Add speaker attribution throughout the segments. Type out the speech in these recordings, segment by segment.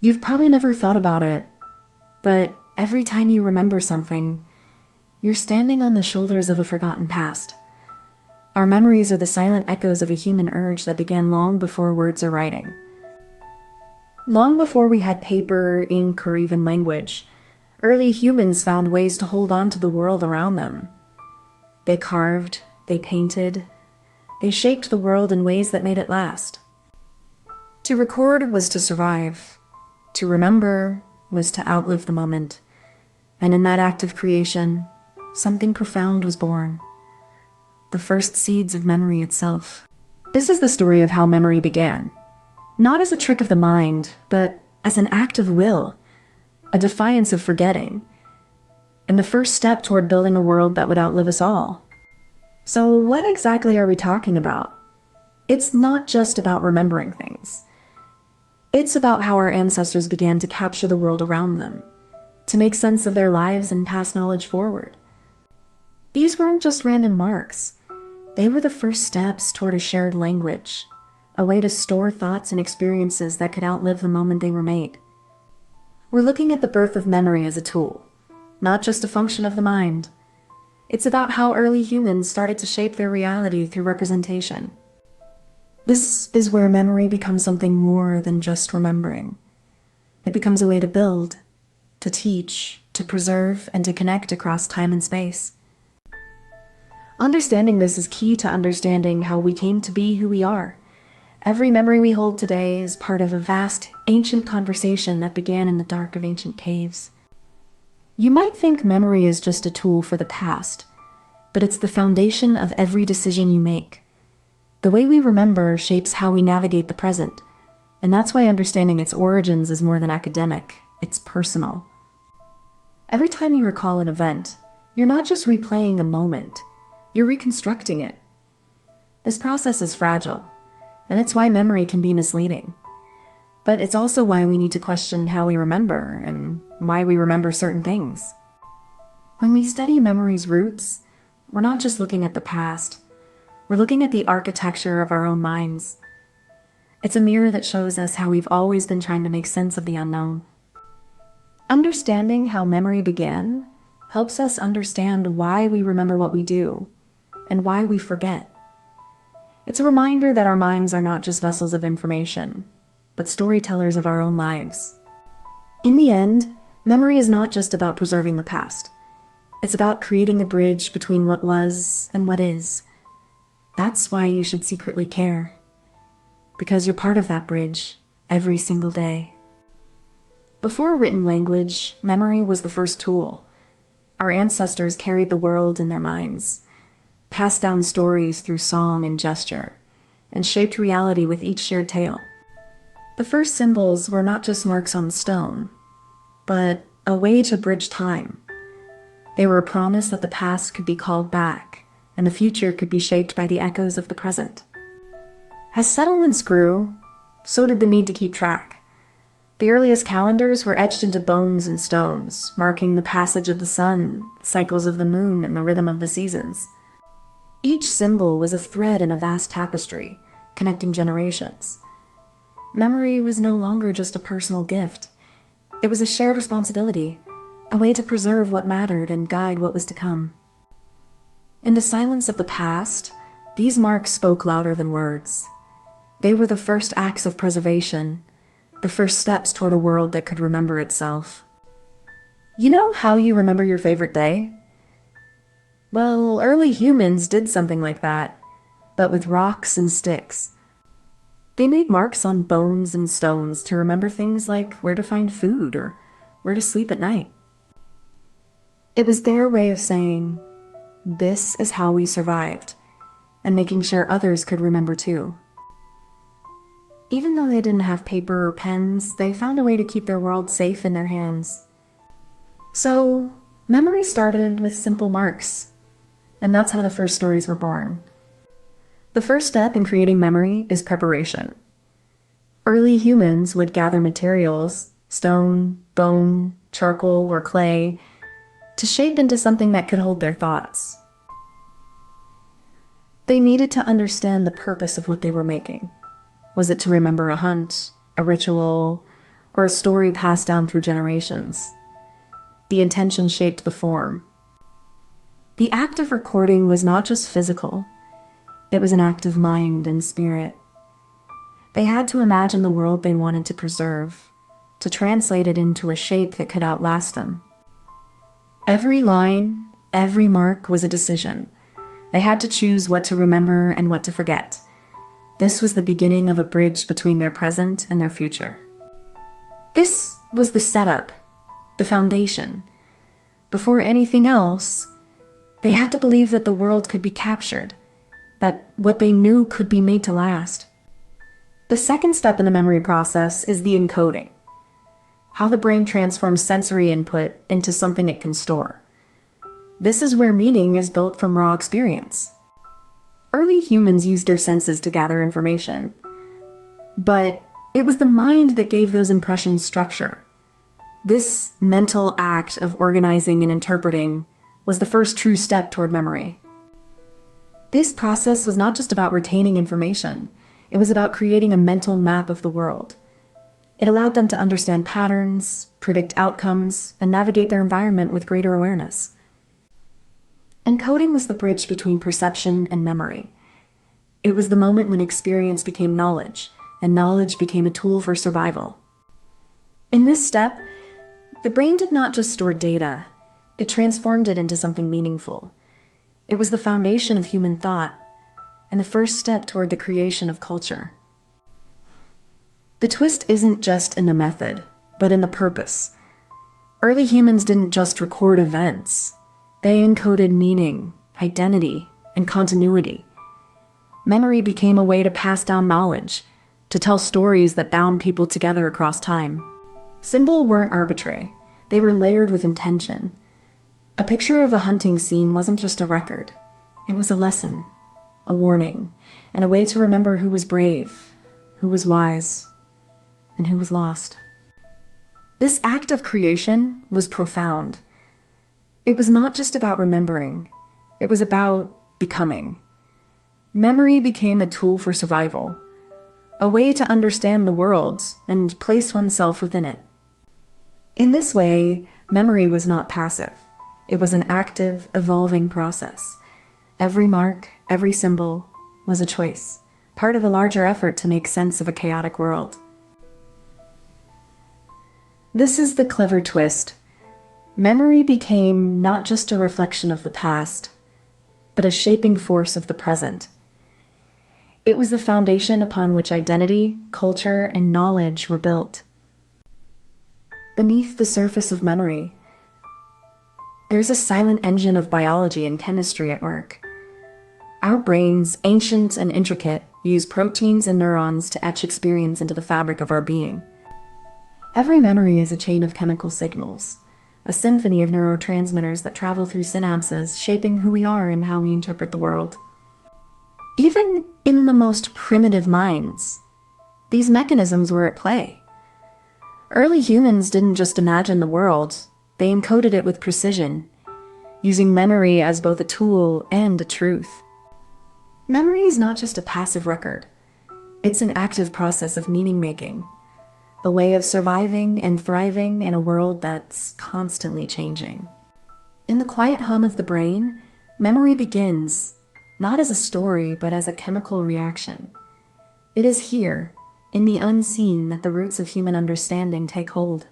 Speaker 1: You've probably never thought about it, but every time you remember something, you're standing on the shoulders of a forgotten past. Our memories are the silent echoes of a human urge that began long before words or writing. Long before we had paper, ink, or even language, early humans found ways to hold on to the world around them. They carved, they painted, they shaped the world in ways that made it last. To record was to survive. To remember was to outlive the moment. And in that act of creation, something profound was born. The first seeds of memory itself. This is the story of how memory began. Not as a trick of the mind, but as an act of will, a defiance of forgetting, and the first step toward building a world that would outlive us all. So what exactly are we talking about? It's not just about remembering things. It's about how our ancestors began to capture the world around them, to make sense of their lives and pass knowledge forward. These weren't just random marks. They were the first steps toward a shared language, a way to store thoughts and experiences that could outlive the moment they were made. We're looking at the birth of memory as a tool, not just a function of the mind. It's about how early humans started to shape their reality through representation. This is where memory becomes something more than just remembering. It becomes a way to build, to teach, to preserve, and to connect across time and space. Understanding this is key to understanding how we came to be who we are. Every memory we hold today is part of a vast, ancient conversation that began in the dark of ancient caves. You might think memory is just a tool for the past, but it's the foundation of every decision you make. The way we remember shapes how we navigate the present, and that's why understanding its origins is more than academic, it's personal. Every time you recall an event, you're not just replaying a moment, you're reconstructing it. This process is fragile, and it's why memory can be misleading. But it's also why we need to question how we remember and why we remember certain things. When we study memory's roots, we're not just looking at the past, we're looking at the architecture of our own minds. It's a mirror that shows us how we've always been trying to make sense of the unknown. Understanding how memory began helps us understand why we remember what we do and why we forget. It's a reminder that our minds are not just vessels of information, but storytellers of our own lives. In the end, memory is not just about preserving the past. It's about creating a bridge between what was and what is. That's why you should secretly care. Because you're part of that bridge every single day. Before written language, memory was the first tool. Our ancestors carried the world in their minds, passed down stories through song and gesture, and shaped reality with each shared tale. The first symbols were not just marks on stone, but a way to bridge time. They were a promise that the past could be called back, and the future could be shaped by the echoes of the present. As settlements grew, so did the need to keep track. The earliest calendars were etched into bones and stones, marking the passage of the sun, cycles of the moon, and the rhythm of the seasons. Each symbol was a thread in a vast tapestry, connecting generations. Memory was no longer just a personal gift. It was a shared responsibility, a way to preserve what mattered and guide what was to come. In the silence of the past, these marks spoke louder than words. They were the first acts of preservation, the first steps toward a world that could remember itself. You know how you remember your favorite day? Well, early humans did something like that, but with rocks and sticks. They made marks on bones and stones to remember things like where to find food or where to sleep at night. It was their way of saying, this is how we survived, and making sure others could remember too. Even though they didn't have paper or pens, they found a way to keep their world safe in their hands. So, memory started with simple marks, and that's how the first stories were born. The first step in creating memory is preparation. Early humans would gather materials, stone, bone, charcoal, or clay, to shape into something that could hold their thoughts. They needed to understand the purpose of what they were making. Was it to remember a hunt, a ritual, or a story passed down through generations. The intention shaped the form. The act of recording was not just physical, it was an act of mind and spirit. They had to imagine the world they wanted to preserve, to translate it into a shape that could outlast them. Every line, every mark was a decision. They had to choose what to remember and what to forget. This was the beginning of a bridge between their present and their future. This was the setup, the foundation. Before anything else, they had to believe that the world could be captured, that what they knew could be made to last. The second step in the memory process is the encoding, how the brain transforms sensory input into something it can store. This is where meaning is built from raw experience. Early humans used their senses to gather information, but it was the mind that gave those impressions structure. This mental act of organizing and interpreting was the first true step toward memory. This process was not just about retaining information, it was about creating a mental map of the world. It allowed them to understand patterns, predict outcomes, and navigate their environment with greater awareness. Encoding was the bridge between perception and memory. It was the moment when experience became knowledge, and knowledge became a tool for survival. In this step, the brain did not just store data, it transformed it into something meaningful. It was the foundation of human thought, and the first step toward the creation of culture. The twist isn't just in the method, but in the purpose. Early humans didn't just record events. They encoded meaning, identity, and continuity. Memory became a way to pass down knowledge, to tell stories that bound people together across time. Symbols weren't arbitrary. They were layered with intention. A picture of a hunting scene wasn't just a record. It was a lesson, a warning, and a way to remember who was brave, who was wise, and who was lost. This act of creation was profound. It was not just about remembering, it was about becoming. Memory became a tool for survival, a way to understand the world and place oneself within it. In this way, memory was not passive. It was an active, evolving process. Every mark, every symbol was a choice, part of a larger effort to make sense of a chaotic world. This is the clever twist. Memory became not just a reflection of the past, but a shaping force of the present. It was the foundation upon which identity, culture, and knowledge were built. Beneath the surface of memory, there's a silent engine of biology and chemistry at work. Our brains, ancient and intricate, use proteins and neurons to etch experience into the fabric of our being. Every memory is a chain of chemical signals, a symphony of neurotransmitters that travel through synapses, shaping who we are and how we interpret the world. Even in the most primitive minds, these mechanisms were at play. Early humans didn't just imagine the world, they encoded it with precision, using memory as both a tool and a truth. Memory is not just a passive record. It's an active process of meaning-making, a way of surviving and thriving in a world that's constantly changing. In the quiet hum of the brain, memory begins, not as a story, but as a chemical reaction. It is here, in the unseen, that the roots of human understanding take hold.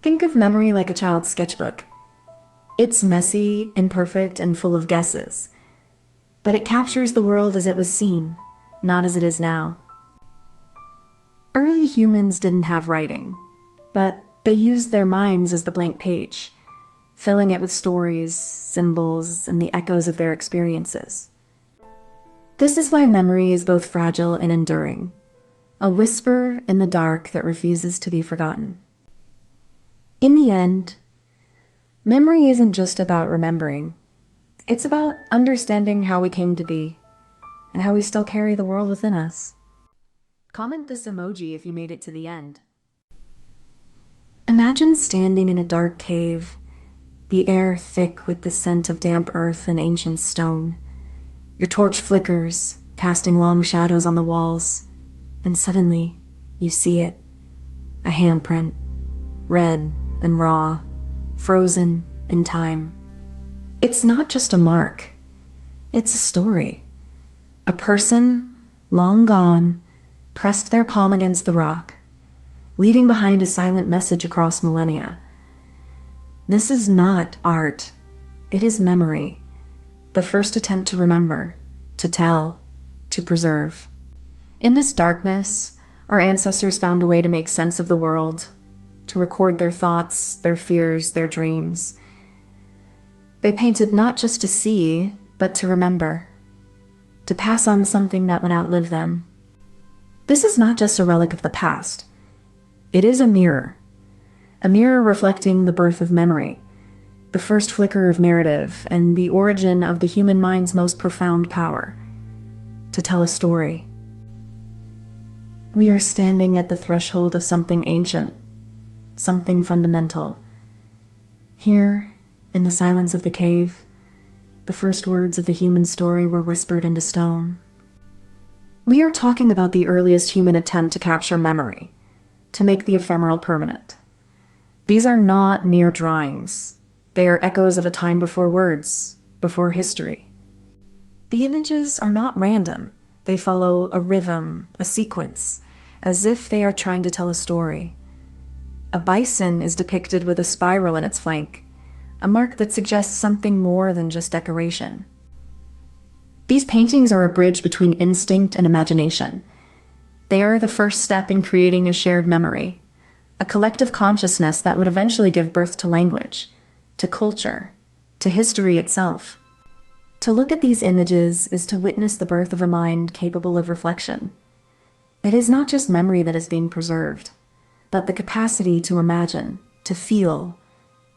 Speaker 1: Think of memory like a child's sketchbook. It's messy, imperfect, and full of guesses, but it captures the world as it was seen, not as it is now. Early humans didn't have writing, but they used their minds as the blank page, filling it with stories, symbols, and the echoes of their experiences. This is why memory is both fragile and enduring, a whisper in the dark that refuses to be forgotten. In the end, memory isn't just about remembering. It's about understanding how we came to be, and how we still carry the world within us. Comment this emoji if you made it to the end. Imagine standing in a dark cave, the air thick with the scent of damp earth and ancient stone. Your torch flickers, casting long shadows on the walls, and suddenly you see it. a handprint, red and raw, frozen in time. It's not just a mark, it's a story. A person, long gone, pressed their palm against the rock, leaving behind a silent message across millennia. This is not art, it is memory, the first attempt to remember, to tell, to preserve. In this darkness, our ancestors found a way to make sense of the world, to record their thoughts, their fears, their dreams. They painted not just to see, but to remember, to pass on something that would outlive them. This is not just a relic of the past. It is a mirror reflecting the birth of memory, the first flicker of narrative, and the origin of the human mind's most profound power, to tell a story. We are standing at the threshold of something ancient, something fundamental. Here, in the silence of the cave, the first words of the human story were whispered into stone. We are talking about the earliest human attempt to capture memory, to make the ephemeral permanent. These are not mere drawings. They are echoes of a time before words, before history. The images are not random. They follow a rhythm, a sequence, as if they are trying to tell a story. A bison is depicted with a spiral in its flank, a mark that suggests something more than just decoration. These paintings are a bridge between instinct and imagination. They are the first step in creating a shared memory, a collective consciousness that would eventually give birth to language, to culture, to history itself. To look at these images is to witness the birth of a mind capable of reflection. It is not just memory that is being preserved, but the capacity to imagine, to feel,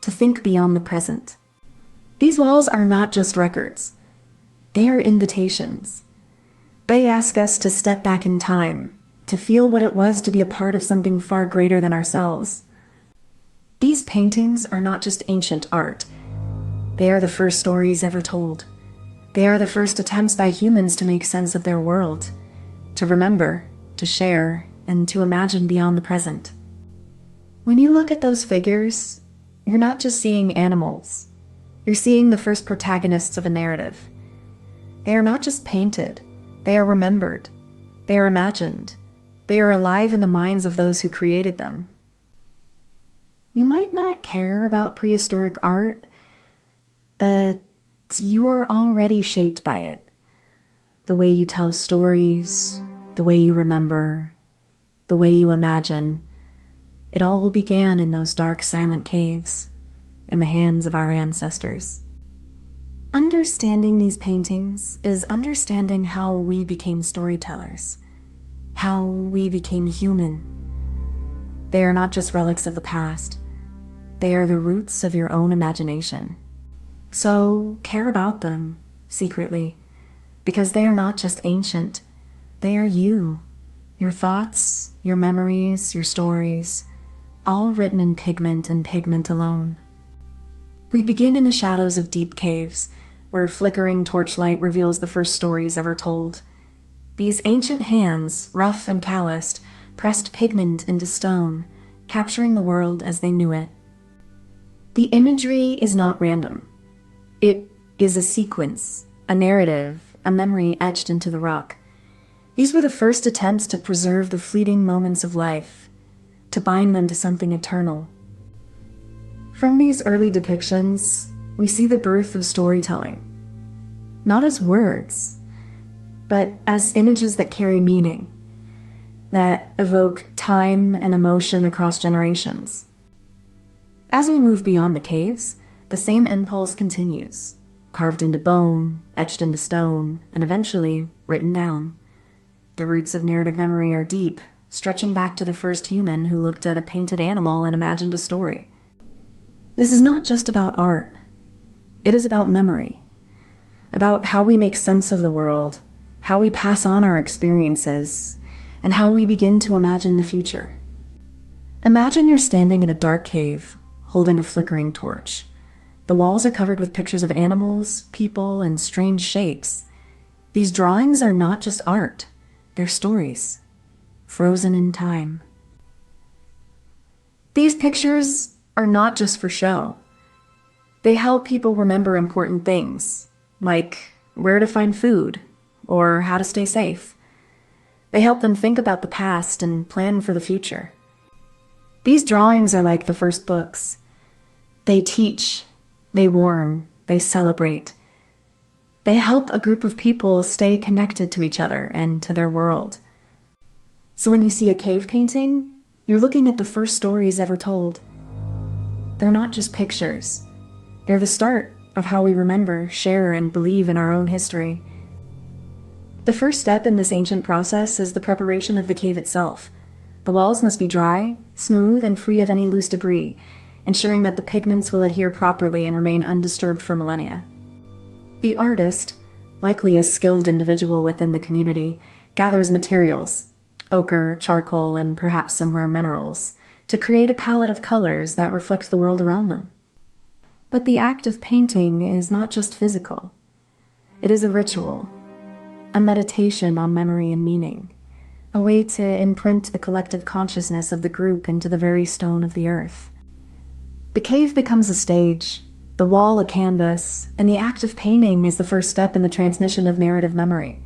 Speaker 1: to think beyond the present. These walls are not just records. They are invitations. They ask us to step back in time, to feel what it was to be a part of something far greater than ourselves. These paintings are not just ancient art. They are the first stories ever told. They are the first attempts by humans to make sense of their world, to remember, to share, and to imagine beyond the present. When you look at those figures, you're not just seeing animals. You're seeing the first protagonists of a narrative. They are not just painted. They are remembered. They are imagined. They are alive in the minds of those who created them. You might not care about prehistoric art, but you are already shaped by it. The way you tell stories, the way you remember, the way you imagine. It all began in those dark, silent caves, in the hands of our ancestors. Understanding these paintings is understanding how we became storytellers, how we became human. They are not just relics of the past. They are the roots of your own imagination. So care about them, secretly, because they are not just ancient. They are you, your thoughts, your memories, your stories, all written in pigment and pigment alone. We begin in the shadows of deep caves, where flickering torchlight reveals the first stories ever told. These ancient hands, rough and calloused, pressed pigment into stone, capturing the world as they knew it. The imagery is not random. It is a sequence, a narrative, a memory etched into the rock. These were the first attempts to preserve the fleeting moments of life, to bind them to something eternal. From these early depictions, we see the birth of storytelling, not as words, but as images that carry meaning, that evoke time and emotion across generations. As we move beyond the caves, the same impulse continues, carved into bone, etched into stone, and eventually written down. The roots of narrative memory are deep, stretching back to the first human who looked at a painted animal and imagined a story. This is not just about art. It is about memory, about how we make sense of the world, how we pass on our experiences, and how we begin to imagine the future. Imagine you're standing in a dark cave, holding a flickering torch. The walls are covered with pictures of animals, people, and strange shapes. These drawings are not just art, they're stories, frozen in time. These pictures are not just for show. They help people remember important things, like where to find food or how to stay safe. They help them think about the past and plan for the future. These drawings are like the first books. They teach, they warn, they celebrate. They help a group of people stay connected to each other and to their world. So when you see a cave painting, you're looking at the first stories ever told. They're not just pictures. They're the start of how we remember, share, and believe in our own history. The first step in this ancient process is the preparation of the cave itself. The walls must be dry, smooth, and free of any loose debris, ensuring that the pigments will adhere properly and remain undisturbed for millennia. The artist, likely a skilled individual within the community, gathers materials, ochre, charcoal, and perhaps some rare minerals, to create a palette of colors that reflect the world around them. But the act of painting is not just physical. It is a ritual, a meditation on memory and meaning, a way to imprint the collective consciousness of the group into the very stone of the earth. The cave becomes a stage, the wall a canvas, and the act of painting is the first step in the transmission of narrative memory,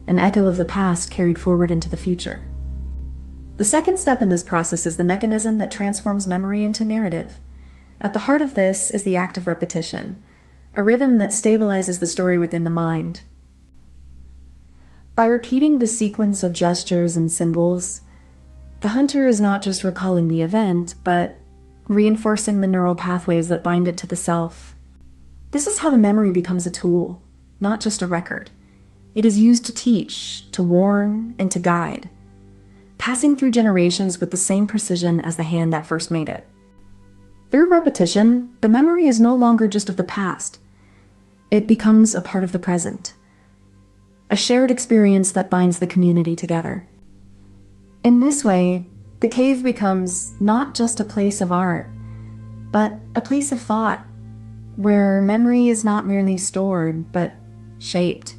Speaker 1: an echo of the past carried forward into the future. The second step in this process is the mechanism that transforms memory into narrative. At the heart of this is the act of repetition, a rhythm that stabilizes the story within the mind. By repeating the sequence of gestures and symbols, the hunter is not just recalling the event, but reinforcing the neural pathways that bind it to the self. This is how the memory becomes a tool, not just a record. It is used to teach, to warn, and to guide, passing through generations with the same precision as the hand that first made it. Through repetition, the memory is no longer just of the past. It becomes a part of the present, a shared experience that binds the community together. In this way, the cave becomes not just a place of art, but a place of thought, where memory is not merely stored, but shaped,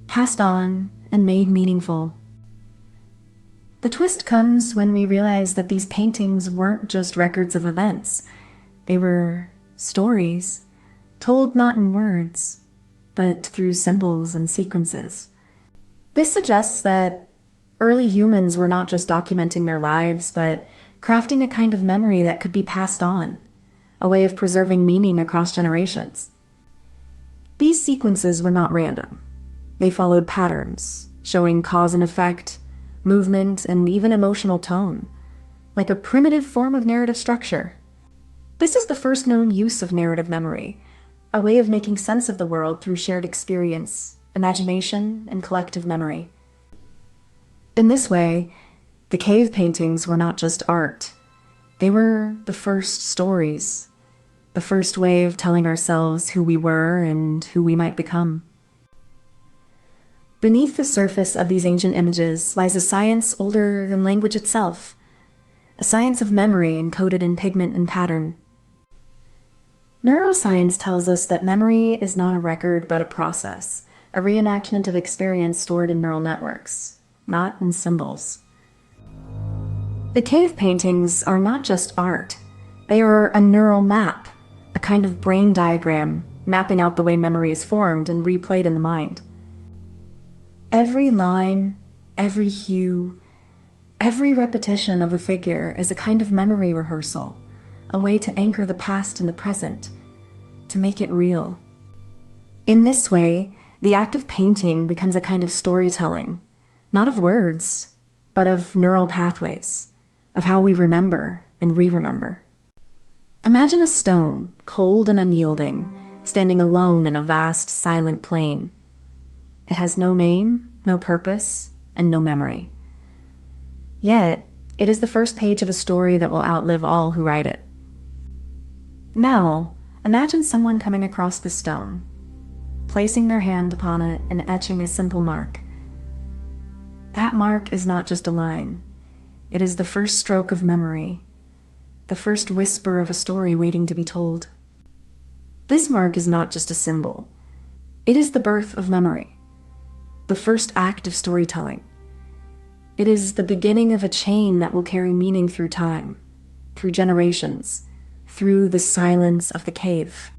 Speaker 1: passed on, and made meaningful. The twist comes when we realize that these paintings weren't just records of events. They were stories, told not in words, but through symbols and sequences. This suggests that early humans were not just documenting their lives, but crafting a kind of memory that could be passed on, a way of preserving meaning across generations. These sequences were not random. They followed patterns, showing cause and effect, movement, and even emotional tone, like a primitive form of narrative structure. This is the first known use of narrative memory, a way of making sense of the world through shared experience, imagination, and collective memory. In this way, the cave paintings were not just art. They were the first stories, the first way of telling ourselves who we were and who we might become. Beneath the surface of these ancient images lies a science older than language itself, a science of memory encoded in pigment and pattern. Neuroscience tells us that memory is not a record but a process, a reenactment of experience stored in neural networks, not in symbols. The cave paintings are not just art. They are a neural map, a kind of brain diagram mapping out the way memory is formed and replayed in the mind. Every line, every hue, every repetition of a figure is a kind of memory rehearsal, a way to anchor the past in the present, to make it real. In this way, the act of painting becomes a kind of storytelling, not of words, but of neural pathways, of how we remember and re-remember. Imagine a stone, cold and unyielding, standing alone in a vast, silent plain. It has no name, no purpose, and no memory. Yet, it is the first page of a story that will outlive all who write it. Now, imagine someone coming across the stone, placing their hand upon it and etching a simple mark. That mark is not just a line. It is the first stroke of memory, the first whisper of a story waiting to be told. This mark is not just a symbol. It is the birth of memory, the first act of storytelling. It is the beginning of a chain that will carry meaning through time, through generations, through the silence of the cave.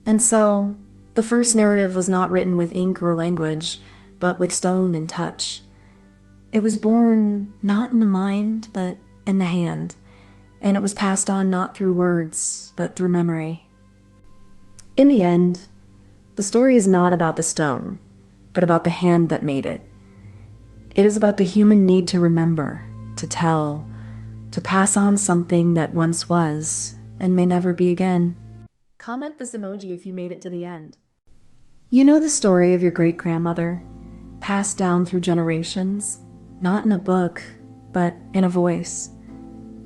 Speaker 1: And so, the first narrative was not written with ink or language, but with stone and touch. It was born not in the mind, but in the hand, and it was passed on not through words, but through memory. In the end, the story is not about the stone, but about the hand that made it. It is about the human need to remember, to tell, to pass on something that once was and may never be again. Comment this emoji if you made it to the end. You know the story of your great-grandmother, passed down through generations, not in a book, but in a voice.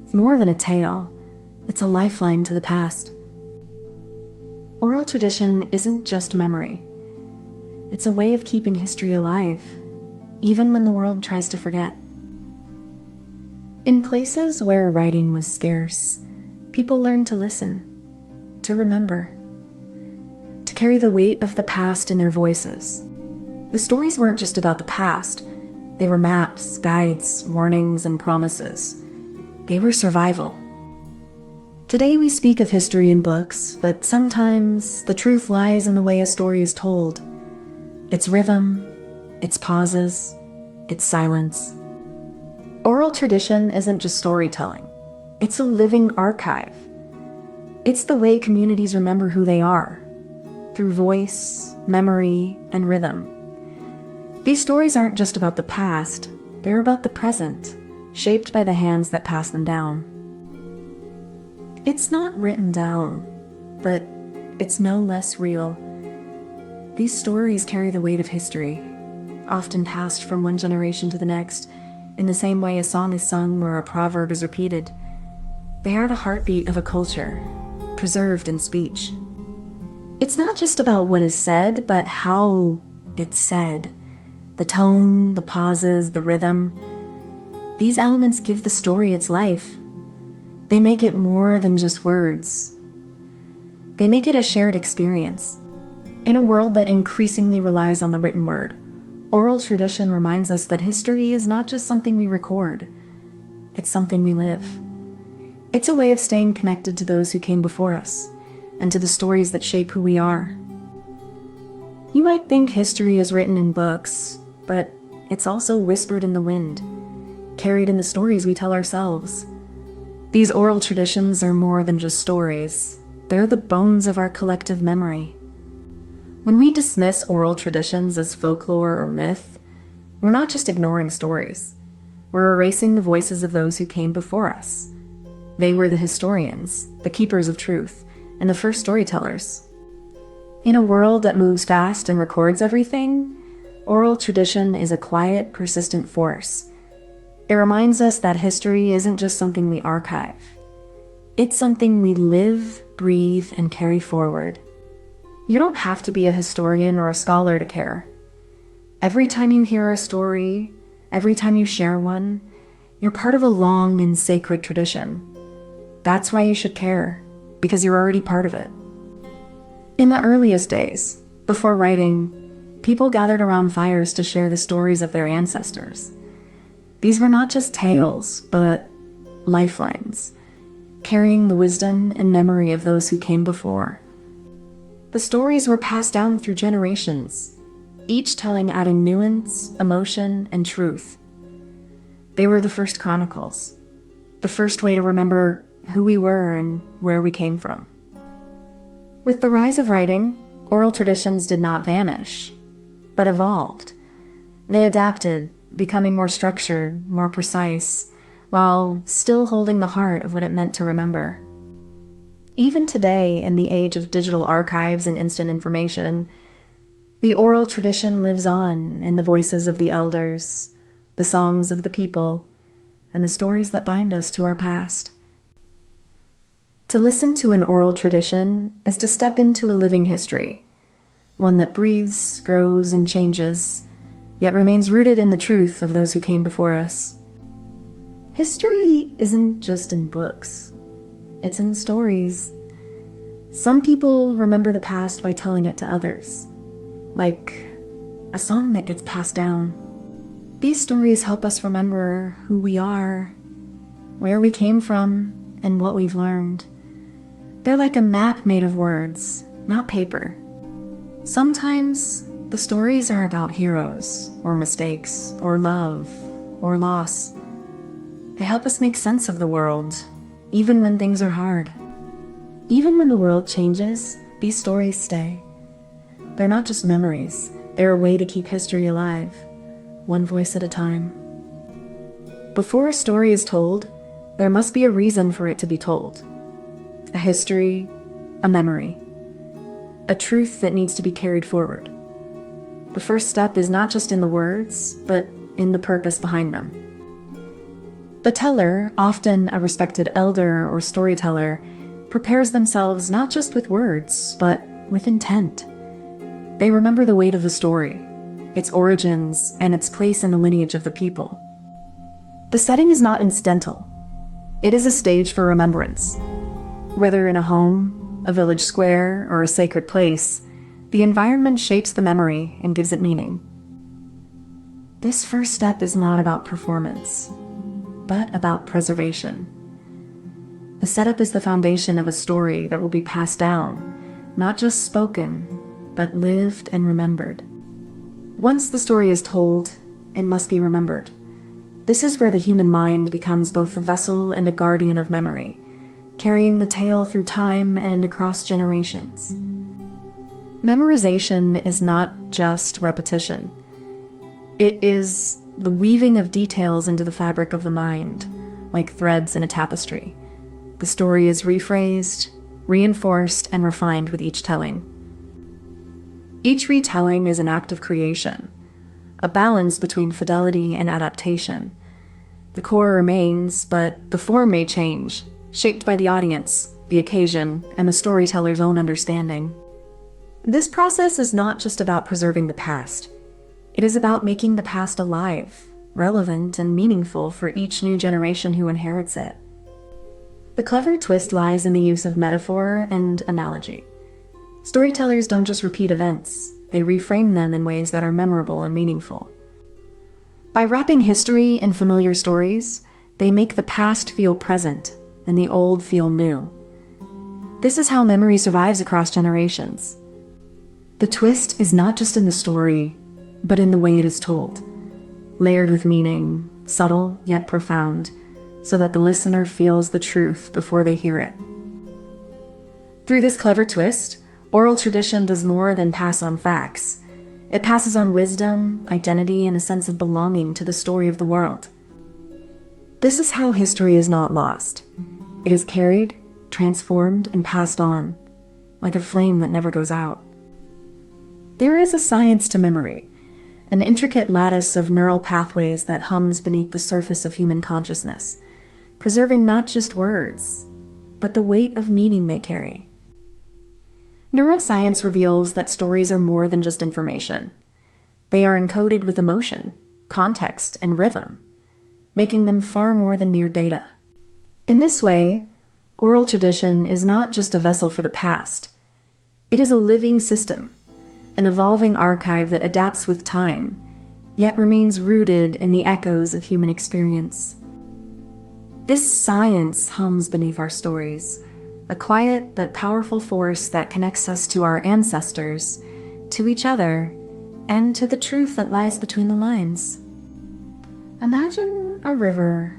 Speaker 1: It's more than a tale. It's a lifeline to the past. Oral tradition isn't just memory. It's a way of keeping history alive, even when the world tries to forget. In places where writing was scarce, people learned to listen, to remember, to carry the weight of the past in their voices. The stories weren't just about the past. They were maps, guides, warnings, and promises. They were survival. Today we speak of history in books, but sometimes the truth lies in the way a story is told. Its rhythm, its pauses, its silence. Oral tradition isn't just storytelling. It's a living archive. It's the way communities remember who they are, through voice, memory, and rhythm. These stories aren't just about the past, they're about the present, shaped by the hands that pass them down. It's not written down, but it's no less real. These stories carry the weight of history, often passed from one generation to the next, in the same way a song is sung or a proverb is repeated. They are the heartbeat of a culture, preserved in speech. It's not just about what is said, but how it's said. The tone, the pauses, the rhythm. These elements give the story its life. They make it more than just words. They make it a shared experience. In a world that increasingly relies on the written word, oral tradition reminds us that history is not just something we record. It's something we live. It's a way of staying connected to those who came before us, and to the stories that shape who we are. You might think history is written in books, but it's also whispered in the wind, carried in the stories we tell ourselves. These oral traditions are more than just stories. They're the bones of our collective memory. When we dismiss oral traditions as folklore or myth, we're not just ignoring stories. We're erasing the voices of those who came before us. They were the historians, the keepers of truth, and the first storytellers. In a world that moves fast and records everything, oral tradition is a quiet, persistent force. It reminds us that history isn't just something we archive. It's something we live, breathe, and carry forward. You don't have to be a historian or a scholar to care. Every time you hear a story, every time you share one, you're part of a long and sacred tradition. That's why you should care, because you're already part of it. In the earliest days, before writing, people gathered around fires to share the stories of their ancestors. These were not just tales, but lifelines, carrying the wisdom and memory of those who came before. The stories were passed down through generations, each telling adding nuance, emotion, and truth. They were the first chronicles, the first way to remember who we were and where we came from. With the rise of writing, oral traditions did not vanish, but evolved. They adapted, becoming more structured, more precise, while still holding the heart of what it meant to remember. Even today, in the age of digital archives and instant information, the oral tradition lives on in the voices of the elders, the songs of the people, and the stories that bind us to our past. To listen to an oral tradition is to step into a living history, one that breathes, grows, and changes, yet remains rooted in the truth of those who came before us. History isn't just in books. It's in stories. Some people remember the past by telling it to others, like a song that gets passed down. These stories help us remember who we are, where we came from, and what we've learned. They're like a map made of words, not paper. Sometimes the stories are about heroes, or mistakes, or love, or loss. They help us make sense of the world, even when things are hard. Even when the world changes, these stories stay. They're not just memories, they're a way to keep history alive, one voice at a time. Before a story is told, there must be a reason for it to be told. A history, a memory, a truth that needs to be carried forward. The first step is not just in the words, but in the purpose behind them. The teller, often a respected elder or storyteller, prepares themselves not just with words, but with intent. They remember the weight of the story, its origins, and its place in the lineage of the people. The setting is not incidental. It is a stage for remembrance. Whether in a home, a village square, or a sacred place, the environment shapes the memory and gives it meaning. This first step is not about performance, but about preservation. The setup is the foundation of a story that will be passed down, not just spoken, but lived and remembered. Once the story is told, it must be remembered. This is where the human mind becomes both a vessel and a guardian of memory, carrying the tale through time and across generations. Memorization is not just repetition. It is the weaving of details into the fabric of the mind, like threads in a tapestry. The story is rephrased, reinforced, and refined with each telling. Each retelling is an act of creation, a balance between fidelity and adaptation. The core remains, but the form may change, shaped by the audience, the occasion, and the storyteller's own understanding. This process is not just about preserving the past. It is about making the past alive, relevant, and meaningful for each new generation who inherits it. The clever twist lies in the use of metaphor and analogy. Storytellers don't just repeat events, they reframe them in ways that are memorable and meaningful. By wrapping history in familiar stories, they make the past feel present and the old feel new. This is how memory survives across generations. The twist is not just in the story, but in the way it is told, layered with meaning, subtle yet profound, so that the listener feels the truth before they hear it. Through this clever twist, oral tradition does more than pass on facts. It passes on wisdom, identity, and a sense of belonging to the story of the world. This is how history is not lost. It is carried, transformed, and passed on, like a flame that never goes out. There is a science to memory, an intricate lattice of neural pathways that hums beneath the surface of human consciousness, preserving not just words, but the weight of meaning they carry. Neuroscience reveals that stories are more than just information. They are encoded with emotion, context, and rhythm, making them far more than mere data. In this way, oral tradition is not just a vessel for the past. It is a living system, an evolving archive that adapts with time, yet remains rooted in the echoes of human experience. This science hums beneath our stories, a quiet but powerful force that connects us to our ancestors, to each other, and to the truth that lies between the lines. Imagine a river,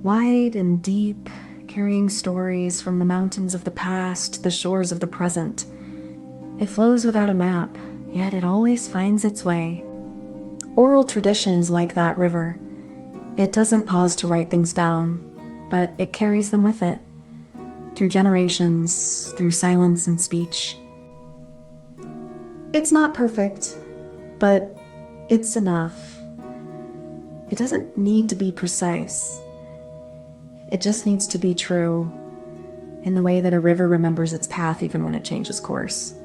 Speaker 1: wide and deep, carrying stories from the mountains of the past to the shores of the present. It flows without a map, yet it always finds its way. Oral tradition is like that river. It doesn't pause to write things down, but it carries them with it, through generations, through silence and speech. It's not perfect, but it's enough. It doesn't need to be precise. It just needs to be true, in the way that a river remembers its path even when it changes course.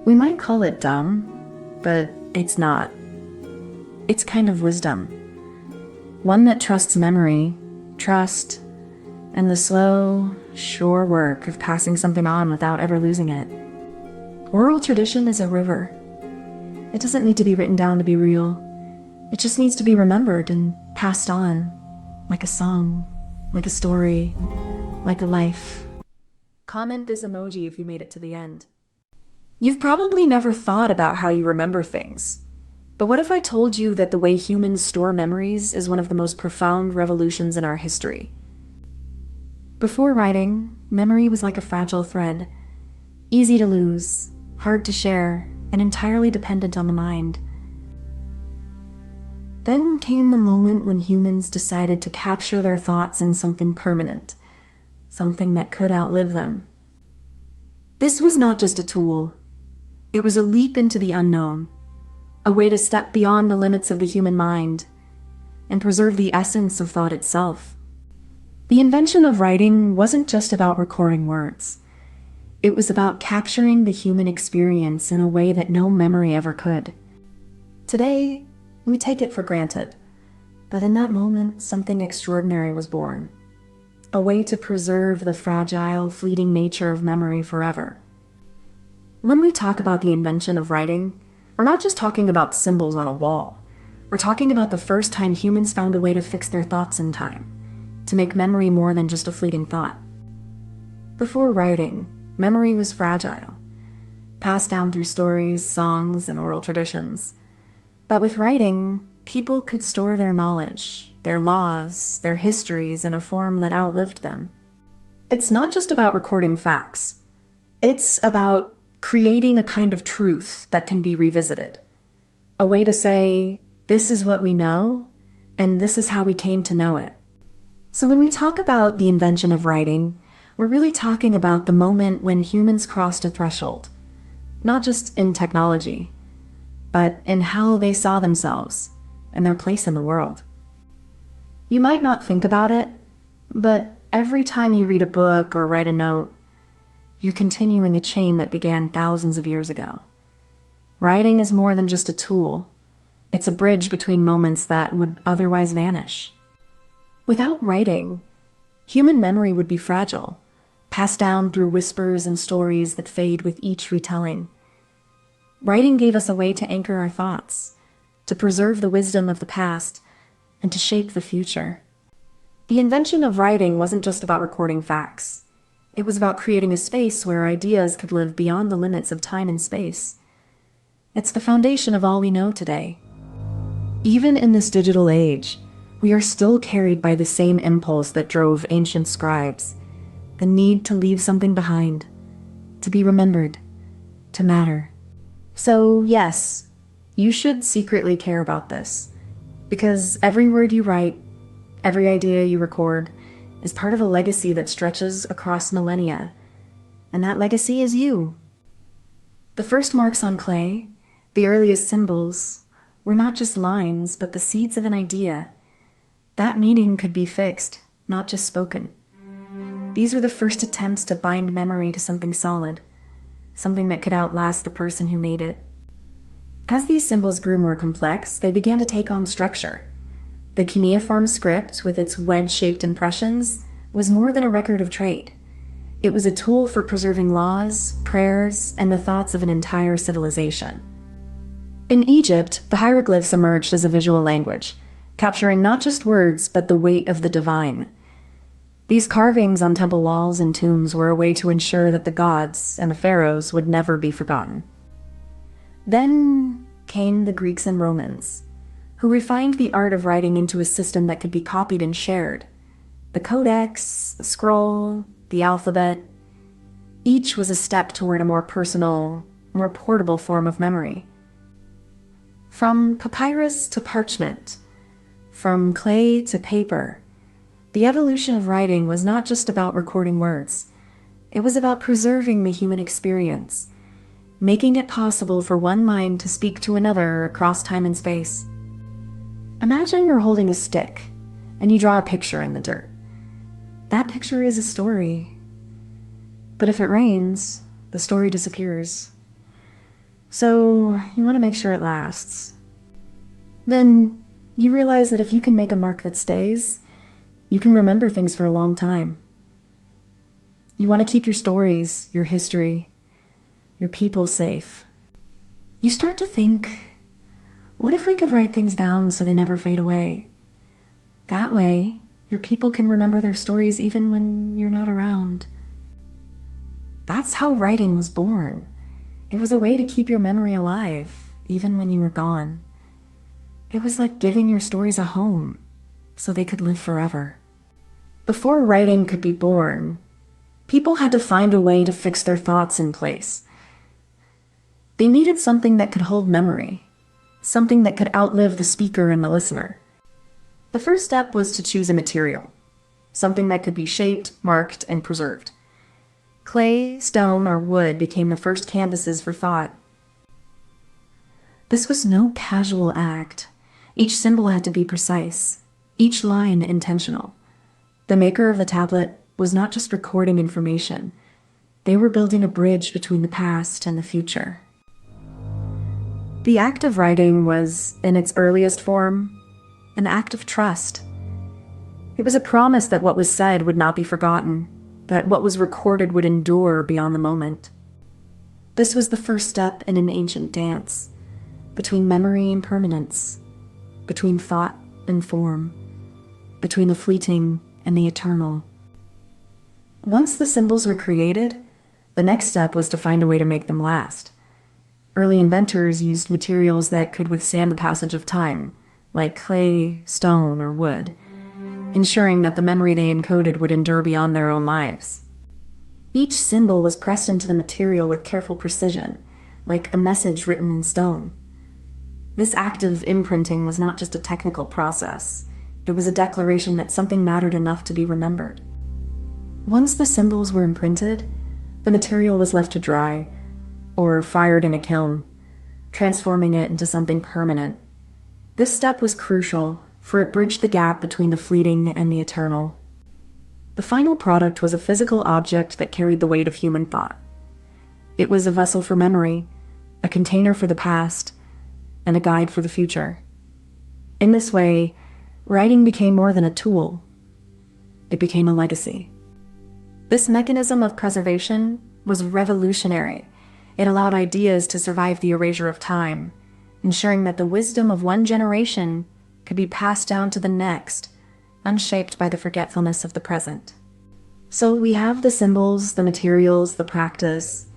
Speaker 1: We might call it dumb, but it's not. It's kind of wisdom. One that trusts memory, trust, and the slow, sure work of passing something on without ever losing it. Oral tradition is a river. It doesn't need to be written down to be real. It just needs to be remembered and passed on, like a song, like a story, like a life. Comment this emoji if you made it to the end. You've probably never thought about how you remember things. But what if I told you that the way humans store memories is one of the most profound revolutions in our history? Before writing, memory was like a fragile thread, easy to lose, hard to share, and entirely dependent on the mind. Then came the moment when humans decided to capture their thoughts in something permanent, something that could outlive them. This was not just a tool. It was a leap into the unknown, a way to step beyond the limits of the human mind and preserve the essence of thought itself. The invention of writing wasn't just about recording words. It was about capturing the human experience in a way that no memory ever could. Today, we take it for granted, but in that moment, something extraordinary was born. A way to preserve the fragile, fleeting nature of memory forever. When we talk about the invention of writing, we're not just talking about symbols on a wall. We're talking about the first time humans found a way to fix their thoughts in time, to make memory more than just a fleeting thought. Before writing, memory was fragile, passed down through stories, songs, and oral traditions. But with writing, people could store their knowledge, their laws, their histories in a form that outlived them. It's not just about recording facts. It's about creating a kind of truth that can be revisited. A way to say, this is what we know, and this is how we came to know it. So when we talk about the invention of writing, we're really talking about the moment when humans crossed a threshold, not just in technology, but in how they saw themselves and their place in the world. You might not think about it, but every time you read a book or write a note, you're continuing a chain that began thousands of years ago. Writing is more than just a tool. It's a bridge between moments that would otherwise vanish. Without writing, human memory would be fragile, passed down through whispers and stories that fade with each retelling. Writing gave us a way to anchor our thoughts, to preserve the wisdom of the past, and to shape the future. The invention of writing wasn't just about recording facts. It was about creating a space where ideas could live beyond the limits of time and space. It's the foundation of all we know today. Even in this digital age, we are still carried by the same impulse that drove ancient scribes, the need to leave something behind, to be remembered, to matter. So yes, you should secretly care about this, because every word you write, every idea you record, is part of a legacy that stretches across millennia, and that legacy is you. The first marks on clay, the earliest symbols, were not just lines, but the seeds of an idea. That meaning could be fixed, not just spoken. These were the first attempts to bind memory to something solid, something that could outlast the person who made it. As these symbols grew more complex, they began to take on structure. The cuneiform script, with its wedge-shaped impressions, was more than a record of trade. It was a tool for preserving laws, prayers, and the thoughts of an entire civilization. In Egypt, the hieroglyphs emerged as a visual language, capturing not just words, but the weight of the divine. These carvings on temple walls and tombs were a way to ensure that the gods and the pharaohs would never be forgotten. Then came the Greeks and Romans, who refined the art of writing into a system that could be copied and shared. The codex, the scroll, the alphabet, each was a step toward a more personal, more portable form of memory. From papyrus to parchment, from clay to paper, the evolution of writing was not just about recording words. It was about preserving the human experience, making it possible for one mind to speak to another across time and space. Imagine you're holding a stick, and you draw a picture in the dirt. That picture is a story. But if it rains, the story disappears. So you want to make sure it lasts. Then you realize that if you can make a mark that stays, you can remember things for a long time. You want to keep your stories, your history, your people safe. You start to think, what if we could write things down so they never fade away? That way, Your people can remember their stories even when you're not around. That's how writing was born. It was a way to keep your memory alive, even when you were gone. It was like giving your stories a home, so they could live forever. Before writing could be born, people had to find a way to fix their thoughts in place. They needed something that could hold memory, something that could outlive the speaker and the listener. The first step was to choose a material, something that could be shaped, marked, and preserved. Clay, stone, or wood became the first canvases for thought. This was no casual act. Each symbol had to be precise, each line intentional. The maker of the tablet was not just recording information. They were building a bridge between the past and the future. The act of writing was, in its earliest form, an act of trust. It was a promise that what was said would not be forgotten, that what was recorded would endure beyond the moment. This was the first step in an ancient dance, between memory and permanence, between thought and form, between the fleeting and the eternal. Once the symbols were created, the next step was to find a way to make them last. Early inventors used materials that could withstand the passage of time, like clay, stone, or wood, ensuring that the memory they encoded would endure beyond their own lives. Each symbol was pressed into the material with careful precision, like a message written in stone. This act of imprinting was not just a technical process. It was a declaration that something mattered enough to be remembered. Once the symbols were imprinted, the material was left to dry, or fired in a kiln, transforming it into something permanent. This step was crucial, for it bridged the gap between the fleeting and the eternal. The final product was a physical object that carried the weight of human thought. It was a vessel for memory, a container for the past, and a guide for the future. In this way, writing became more than a tool. It became a legacy. This mechanism of preservation was revolutionary. It allowed ideas to survive the erasure of time, ensuring that the wisdom of one generation could be passed down to the next, unshaped by the forgetfulness of the present. So we have the symbols, the materials, the practice,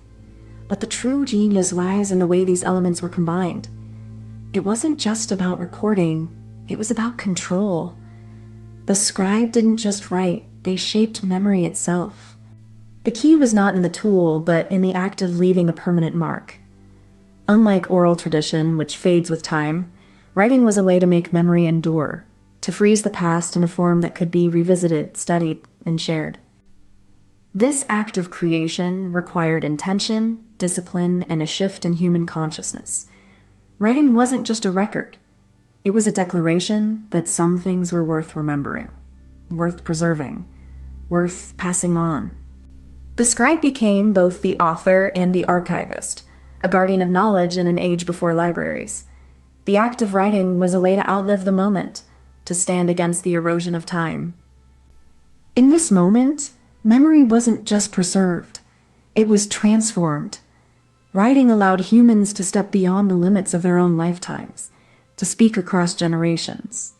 Speaker 1: but the true genius lies in the way these elements were combined. It wasn't just about recording, it was about control. The scribe didn't just write, they shaped memory itself. The key was not in the tool, but in the act of leaving a permanent mark. Unlike oral tradition, which fades with time, writing was a way to make memory endure, to freeze the past in a form that could be revisited, studied, and shared. This act of creation required intention, discipline, and a shift in human consciousness. Writing wasn't just a record. It was a declaration that some things were worth remembering, worth preserving, worth passing on. The scribe became both the author and the archivist, a guardian of knowledge in an age before libraries. The act of writing was a way to outlive the moment, to stand against the erosion of time. In this moment, memory wasn't just preserved, it was transformed. Writing allowed humans to step beyond the limits of their own lifetimes, to speak across generations,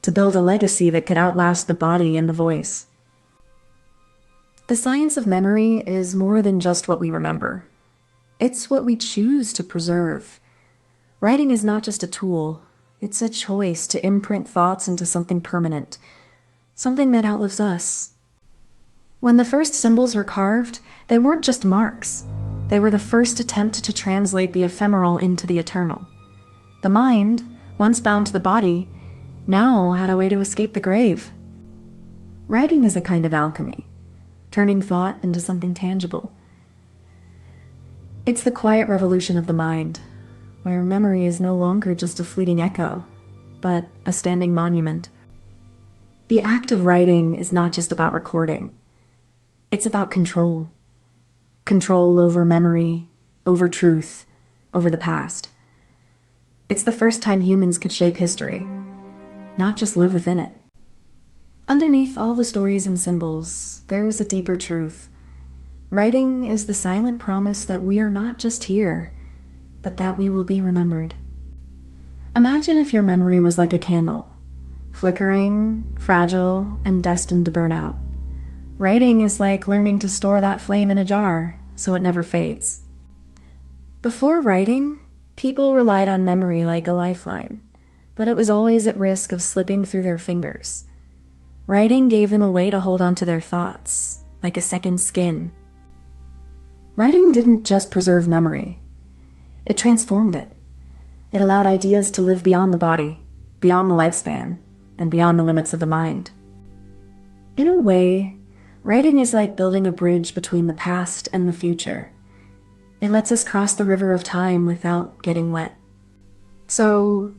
Speaker 1: to build a legacy that could outlast the body and the voice. The science of memory is more than just what we remember. It's what we choose to preserve. Writing is not just a tool, it's a choice to imprint thoughts into something permanent, something that outlives us. When the first symbols were carved, they weren't just marks. They were the first attempt to translate the ephemeral into the eternal. The mind, once bound to the body, now had a way to escape the grave. Writing is a kind of alchemy, turning thought into something tangible. It's the quiet revolution of the mind, where memory is no longer just a fleeting echo, but a standing monument. The act of writing is not just about recording. It's about control. Control over memory, over truth, over the past. It's the first time humans could shape history, not just live within it. Underneath all the stories and symbols, there is a deeper truth. Writing is the silent promise that we are not just here, but that we will be remembered. Imagine if your memory was like a candle. flickering, fragile, and destined to burn out. Writing is like learning to store that flame in a jar, so it never fades. Before writing, people relied on memory like a lifeline, but it was always at risk of slipping through their fingers. Writing gave them a way to hold on to their thoughts, like a second skin. Writing didn't just preserve memory. It transformed it. It allowed ideas to live beyond the body, beyond the lifespan, and beyond the limits of the mind. In a way, writing is like building a bridge between the past and the future. It lets us cross the river of time without getting wet. So,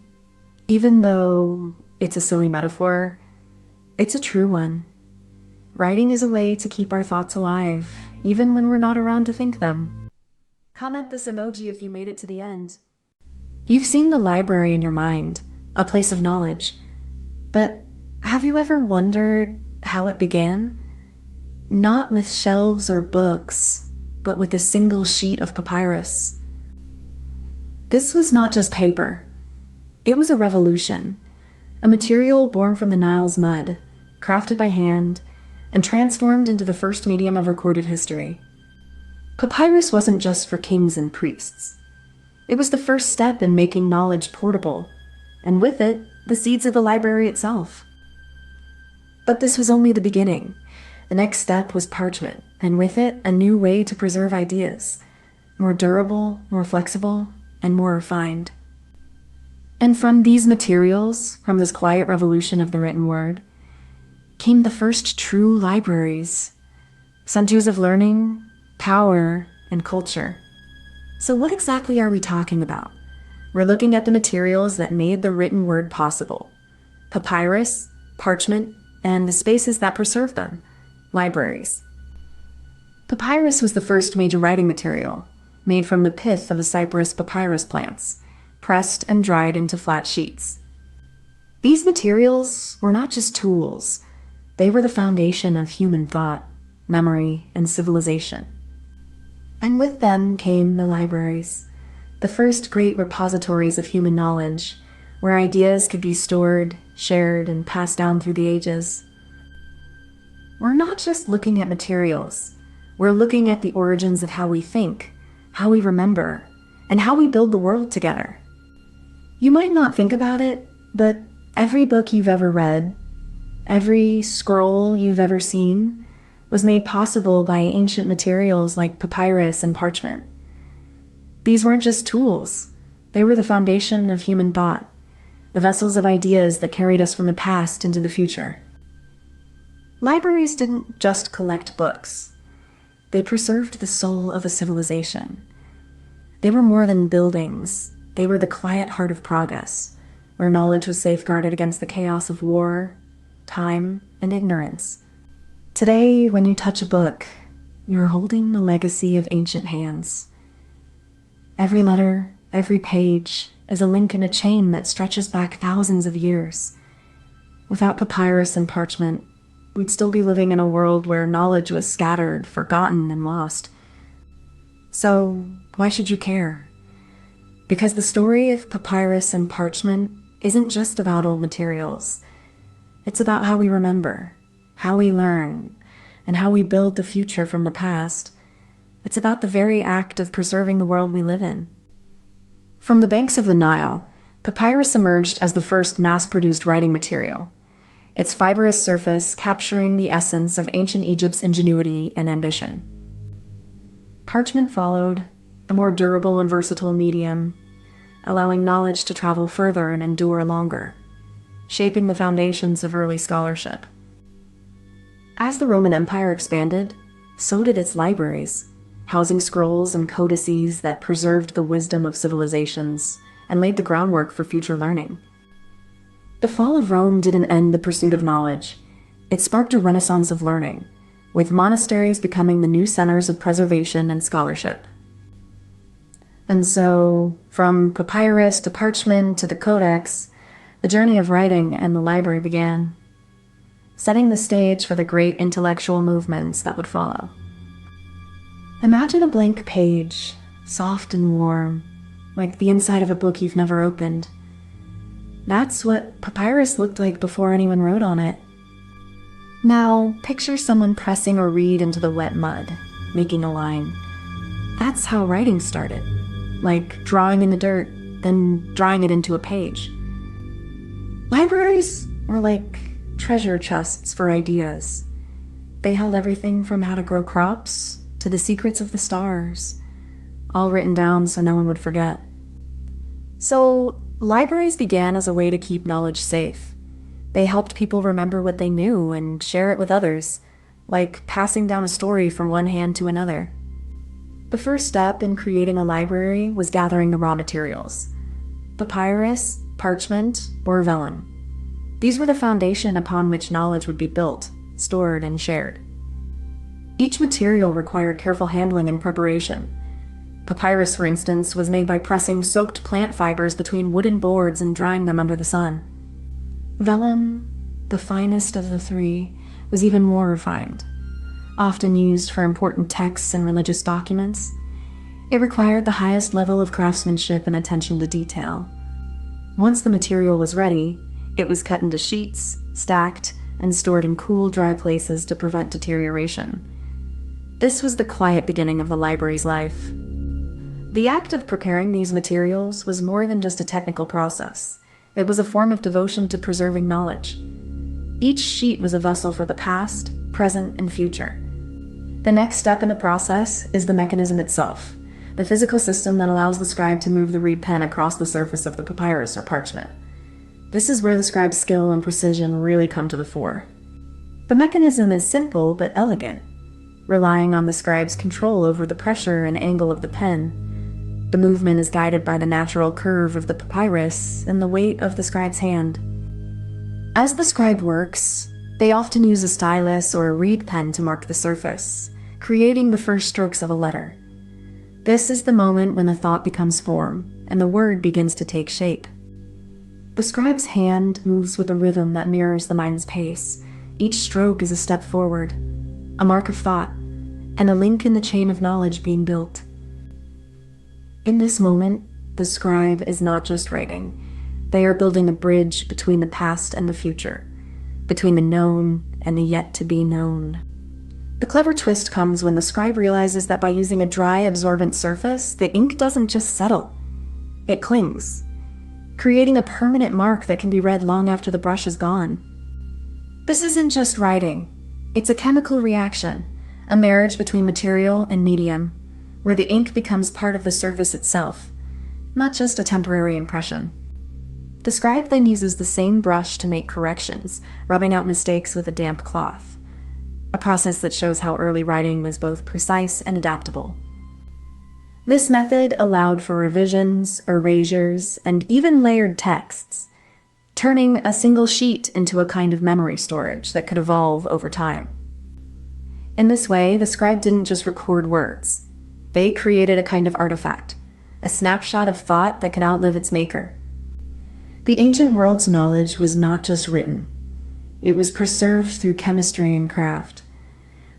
Speaker 1: even though it's a silly metaphor, it's a true one. Writing is a way to keep our thoughts alive, even when we're not around to think them. Comment this emoji if you made it to the end. You've seen the library in your mind, a place of knowledge. But have you ever wondered how it began? Not with shelves or books, but with a single sheet of papyrus. This was not just paper. It was a revolution, a material born from the Nile's mud, crafted by hand, and transformed into the first medium of recorded history. Papyrus wasn't just for kings and priests. It was the first step in making knowledge portable, and with it, the seeds of the library itself. But this was only the beginning. The next step was parchment, and with it, a new way to preserve ideas, more durable, more flexible, and more refined. And from these materials, from this quiet revolution of the written word, came the first true libraries, centers of learning, power, and culture. So what exactly are we talking about? We're looking at the materials that made the written word possible: papyrus, parchment, and the spaces that preserve them, libraries. Papyrus was the first major writing material, made from the pith of the cypress papyrus plants, pressed and dried into flat sheets. These materials were not just tools, they were the foundation of human thought, memory, and civilization. And with them came the libraries, the first great repositories of human knowledge, where ideas could be stored, shared, and passed down through the ages. We're not just looking at materials, we're looking at the origins of how we think, how we remember, and how we build the world together. You might not think about it, but every book you've ever read, every scroll you've ever seen, was made possible by ancient materials like papyrus and parchment. These weren't just tools. They were the foundation of human thought, the vessels of ideas that carried us from the past into the future. Libraries didn't just collect books. They preserved the soul of a civilization. They were more than buildings. They were the quiet heart of progress, where knowledge was safeguarded against the chaos of war, time, and ignorance. Today, when you touch a book, you're holding the legacy of ancient hands. Every letter, every page, is a link in a chain that stretches back thousands of years. Without papyrus and parchment, we'd still be living in a world where knowledge was scattered, forgotten, and lost. So, why should you care? Because the story of papyrus and parchment isn't just about old materials. It's about how we remember, how we learn, and how we build the future from the past. It's about the very act of preserving the world we live in. From the banks of the Nile, papyrus emerged as the first mass-produced writing material, its fibrous surface capturing the essence of ancient Egypt's ingenuity and ambition. Parchment followed, a more durable and versatile medium, allowing knowledge to travel further and endure longer, shaping the foundations of early scholarship. As the Roman Empire expanded, so did its libraries, housing scrolls and codices that preserved the wisdom of civilizations and laid the groundwork for future learning. The fall of Rome didn't end the pursuit of knowledge. It sparked a renaissance of learning, with monasteries becoming the new centers of preservation and scholarship. And so, from papyrus to parchment to the codex, the journey of writing and the library began, setting the stage for the great intellectual movements that would follow. Imagine a blank page, soft and warm, like the inside of a book you've never opened. That's what papyrus looked like before anyone wrote on it. Now, picture someone pressing a reed into the wet mud, making a line. That's how writing started. Like drawing in the dirt, then drawing it into a page. Libraries were like treasure chests for ideas. They held everything from how to grow crops to the secrets of the stars, all written down so no one would forget. So, libraries began as a way to keep knowledge safe. They helped people remember what they knew and share it with others, like passing down a story from one hand to another. The first step in creating a library was gathering the raw materials: papyrus, parchment, or vellum. These were the foundation upon which knowledge would be built, stored, and shared. Each material required careful handling and preparation. Papyrus, for instance, was made by pressing soaked plant fibers between wooden boards and drying them under the sun. Vellum, the finest of the three, was even more refined. Often used for important texts and religious documents, it required the highest level of craftsmanship and attention to detail. Once the material was ready, it was cut into sheets, stacked, and stored in cool, dry places to prevent deterioration. This was the quiet beginning of the library's life. The act of preparing these materials was more than just a technical process. It was a form of devotion to preserving knowledge. Each sheet was a vessel for the past, present, and future. The next step in the process is the mechanism itself, the physical system that allows the scribe to move the reed pen across the surface of the papyrus or parchment. This is where the scribe's skill and precision really come to the fore. The mechanism is simple but elegant, relying on the scribe's control over the pressure and angle of the pen. The movement is guided by the natural curve of the papyrus and the weight of the scribe's hand. As the scribe works, they often use a stylus or a reed pen to mark the surface, creating the first strokes of a letter. This is the moment when the thought becomes form, and the word begins to take shape. The scribe's hand moves with a rhythm that mirrors the mind's pace. Each stroke is a step forward, a mark of thought, and a link in the chain of knowledge being built. In this moment, the scribe is not just writing. They are building a bridge between the past and the future, between the known and the yet-to-be known. The clever twist comes when the scribe realizes that by using a dry, absorbent surface, the ink doesn't just settle. It clings, creating a permanent mark that can be read long after the brush is gone. This isn't just writing. It's a chemical reaction, a marriage between material and medium, where the ink becomes part of the surface itself, not just a temporary impression. The scribe then uses the same brush to make corrections, rubbing out mistakes with a damp cloth, a process that shows how early writing was both precise and adaptable. This method allowed for revisions, erasures, and even layered texts, turning a single sheet into a kind of memory storage that could evolve over time. In this way, the scribe didn't just record words. They created a kind of artifact, a snapshot of thought that could outlive its maker. The ancient world's knowledge was not just written. It was preserved through chemistry and craft.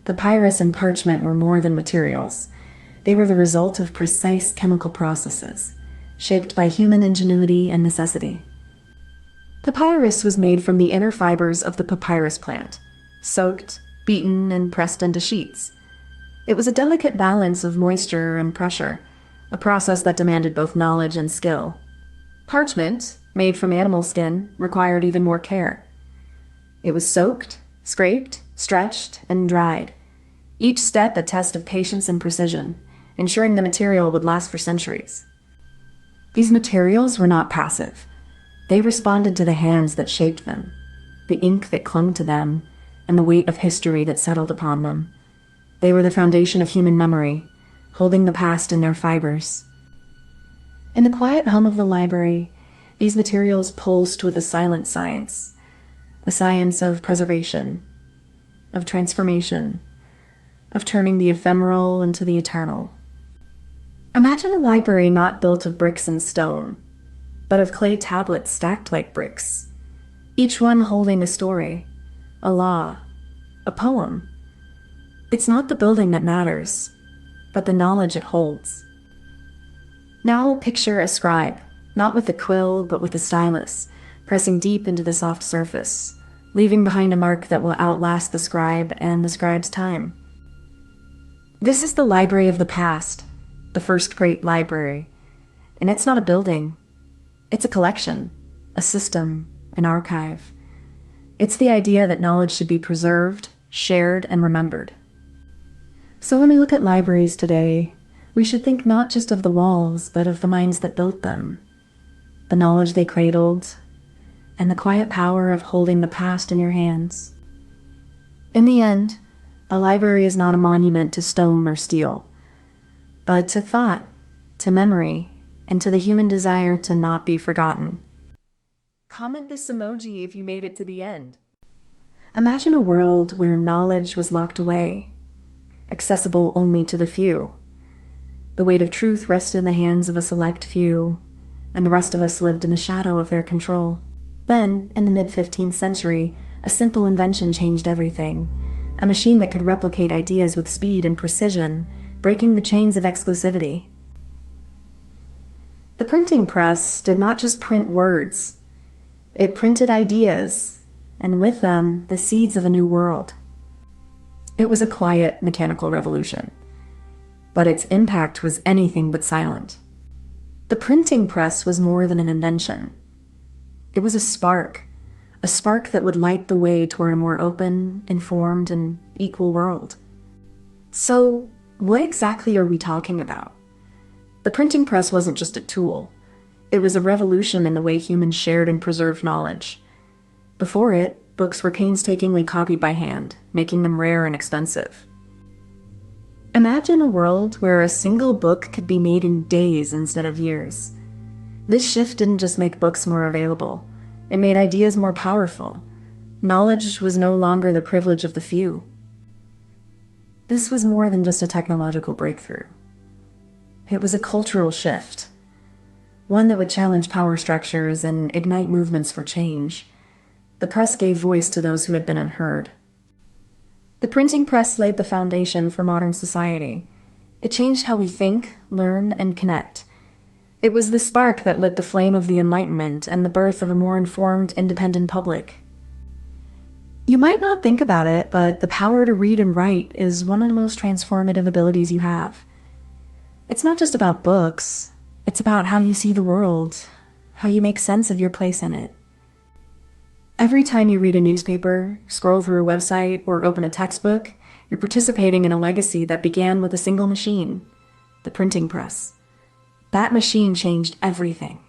Speaker 1: Papyrus and parchment were more than materials. They were the result of precise chemical processes, shaped by human ingenuity and necessity. Papyrus was made from the inner fibers of the papyrus plant, soaked, beaten, and pressed into sheets. It was a delicate balance of moisture and pressure, a process that demanded both knowledge and skill. Parchment, made from animal skin, required even more care. It was soaked, scraped, stretched, and dried, each step a test of patience and precision, ensuring the material would last for centuries. These materials were not passive. They responded to the hands that shaped them, the ink that clung to them, and the weight of history that settled upon them. They were the foundation of human memory, holding the past in their fibers. In the quiet hum of the library, these materials pulsed with a silent science, a science of preservation, of transformation, of turning the ephemeral into the eternal. Imagine a library not built of bricks and stone, but of clay tablets stacked like bricks, each one holding a story, a law, a poem. It's not the building that matters, but the knowledge it holds. Now picture a scribe, not with a quill, but with a stylus, pressing deep into the soft surface, leaving behind a mark that will outlast the scribe and the scribe's time. This is the library of the past, the first great library. And it's not a building. It's a collection, a system, an archive. It's the idea that knowledge should be preserved, shared, and remembered. So when we look at libraries today, we should think not just of the walls, but of the minds that built them, the knowledge they cradled, and the quiet power of holding the past in your hands. In the end, a library is not a monument to stone or steel, but to thought, to memory, and to the human desire to not be forgotten. Comment this emoji if you made it to the end. Imagine a world where knowledge was locked away, accessible only to the few. The weight of truth rested in the hands of a select few, and the rest of us lived in the shadow of their control. Then, in the mid-15th century, a simple invention changed everything. A machine that could replicate ideas with speed and precision, breaking the chains of exclusivity. The printing press did not just print words. It printed ideas, and with them, the seeds of a new world. It was a quiet, mechanical revolution, but its impact was anything but silent. The printing press was more than an invention. It was a spark that would light the way toward a more open, informed, and equal world. So, what exactly are we talking about? The printing press wasn't just a tool. It was a revolution in the way humans shared and preserved knowledge. Before it, books were painstakingly copied by hand, making them rare and expensive. Imagine a world where a single book could be made in days instead of years. This shift didn't just make books more available. It made ideas more powerful. Knowledge was no longer the privilege of the few. This was more than just a technological breakthrough. It was a cultural shift, one that would challenge power structures and ignite movements for change. The press gave voice to those who had been unheard. The printing press laid the foundation for modern society. It changed how we think, learn, and connect. It was the spark that lit the flame of the Enlightenment and the birth of a more informed, independent public. You might not think about it, but the power to read and write is one of the most transformative abilities you have. It's not just about books. It's about how you see the world, how you make sense of your place in it. Every time you read a newspaper, scroll through a website, or open a textbook, you're participating in a legacy that began with a single machine, the printing press. That machine changed everything.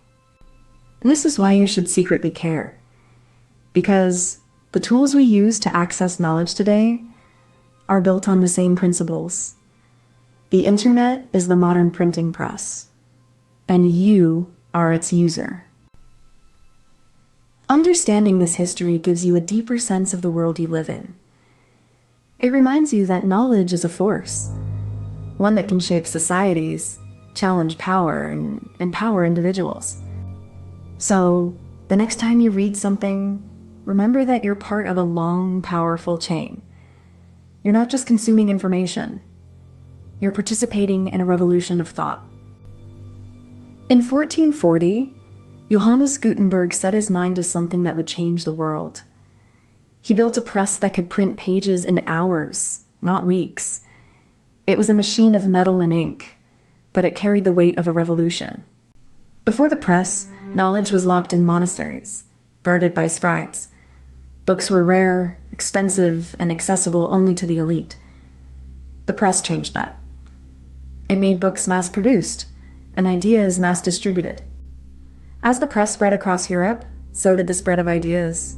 Speaker 1: And this is why you should secretly care. Because the tools we use to access knowledge today are built on the same principles. The internet is the modern printing press, and you are its user. Understanding this history gives you a deeper sense of the world you live in. It reminds you that knowledge is a force, one that can shape societies, challenge power, and empower individuals. So, the next time you read something, remember that you're part of a long, powerful chain. You're not just consuming information. You're participating in a revolution of thought. In 1440, Johannes Gutenberg set his mind to something that would change the world. He built a press that could print pages in hours, not weeks. It was a machine of metal and ink, but it carried the weight of a revolution. Before the press, knowledge was locked in monasteries, guarded by scribes. Books were rare, expensive, and accessible only to the elite. The press changed that. It made books mass-produced, and ideas mass-distributed. As the press spread across Europe, so did the spread of ideas.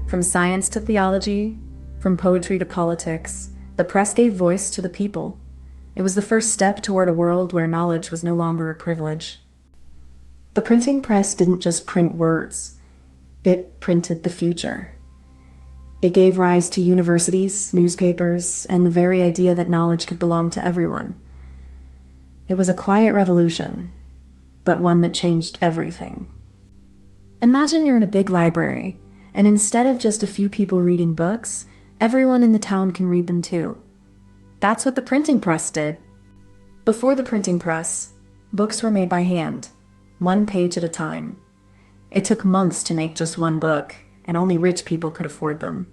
Speaker 1: From science to theology, from poetry to politics, the press gave voice to the people. It was the first step toward a world where knowledge was no longer a privilege. The printing press didn't just print words. It printed the future. It gave rise to universities, newspapers, and the very idea that knowledge could belong to everyone. It was a quiet revolution, but one that changed everything. Imagine you're in a big library, and instead of just a few people reading books, everyone in the town can read them too. That's what the printing press did. Before the printing press, books were made by hand, one page at a time. It took months to make just one book, and only rich people could afford them.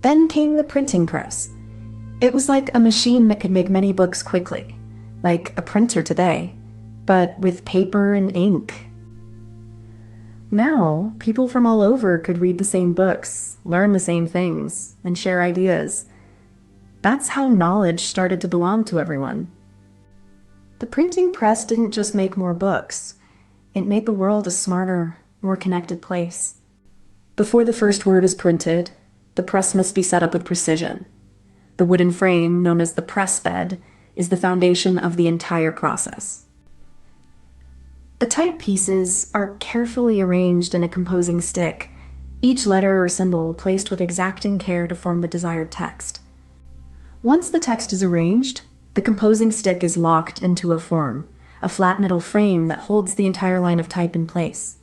Speaker 1: Then came the printing press. It was like a machine that could make many books quickly, like a printer today, but with paper and ink. Now, people from all over could read the same books, learn the same things, and share ideas. That's how knowledge started to belong to everyone. The printing press didn't just make more books. It made the world a smarter, more connected place. Before the first word is printed, the press must be set up with precision. The wooden frame, known as the press bed, is the foundation of the entire process. The type pieces are carefully arranged in a composing stick, each letter or symbol placed with exacting care to form the desired text. Once the text is arranged, the composing stick is locked into a form, a flat metal frame that holds the entire line of type in place.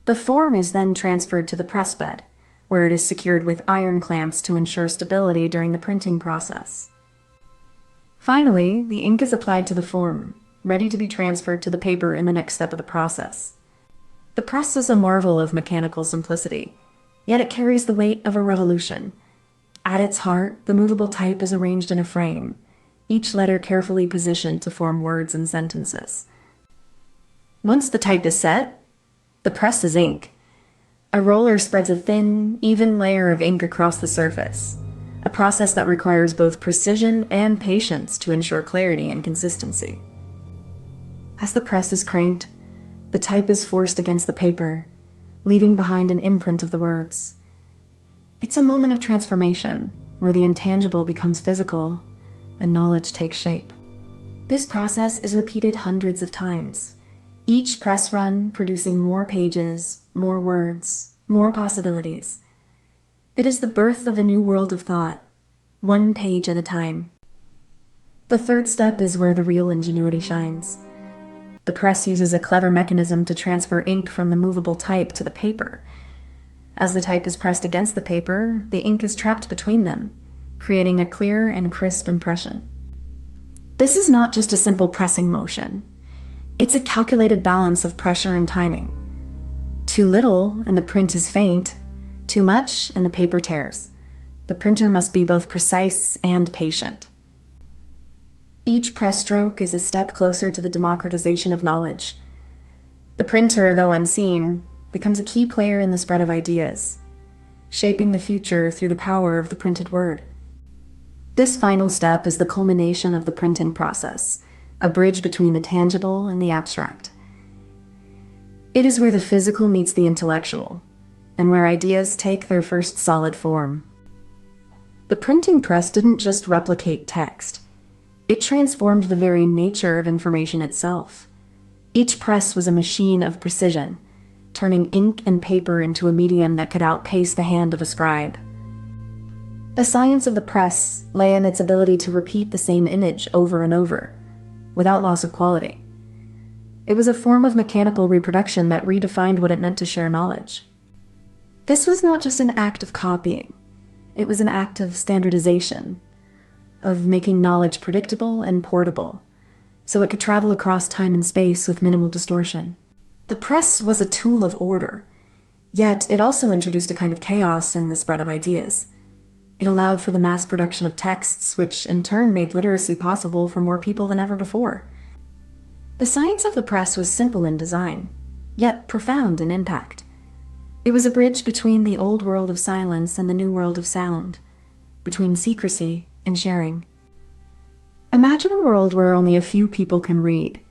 Speaker 1: The form is then transferred to the press bed, where it is secured with iron clamps to ensure stability during the printing process. Finally, the ink is applied to the form, ready to be transferred to the paper in the next step of the process. The press is a marvel of mechanical simplicity, yet it carries the weight of a revolution. At its heart, the movable type is arranged in a frame, each letter carefully positioned to form words and sentences. Once the type is set, the press is ink. A roller spreads a thin, even layer of ink across the surface, a process that requires both precision and patience to ensure clarity and consistency. As the press is cranked, the type is forced against the paper, leaving behind an imprint of the words. It's a moment of transformation, where the intangible becomes physical and knowledge takes shape. This process is repeated hundreds of times, each press run producing more pages, more words, more possibilities. It is the birth of a new world of thought, one page at a time. The third step is where the real ingenuity shines. The press uses a clever mechanism to transfer ink from the movable type to the paper. As the type is pressed against the paper, the ink is trapped between them, creating a clear and crisp impression. This is not just a simple pressing motion. It's a calculated balance of pressure and timing. Too little, and the print is faint. Too much, and the paper tears. The printer must be both precise and patient. Each press stroke is a step closer to the democratization of knowledge. The printer, though unseen, becomes a key player in the spread of ideas, shaping the future through the power of the printed word. This final step is the culmination of the printing process, a bridge between the tangible and the abstract. It is where the physical meets the intellectual, and where ideas take their first solid form. The printing press didn't just replicate text. It transformed the very nature of information itself. Each press was a machine of precision, turning ink and paper into a medium that could outpace the hand of a scribe. The science of the press lay in its ability to repeat the same image over and over, without loss of quality. It was a form of mechanical reproduction that redefined what it meant to share knowledge. This was not just an act of copying. It was an act of standardization, of making knowledge predictable and portable, so it could travel across time and space with minimal distortion. The press was a tool of order, yet it also introduced a kind of chaos in the spread of ideas. It allowed for the mass production of texts, which in turn made literacy possible for more people than ever before. The science of the press was simple in design, yet profound in impact. It was a bridge between the old world of silence and the new world of sound, between secrecy and sharing. Imagine a world where only a few people can read,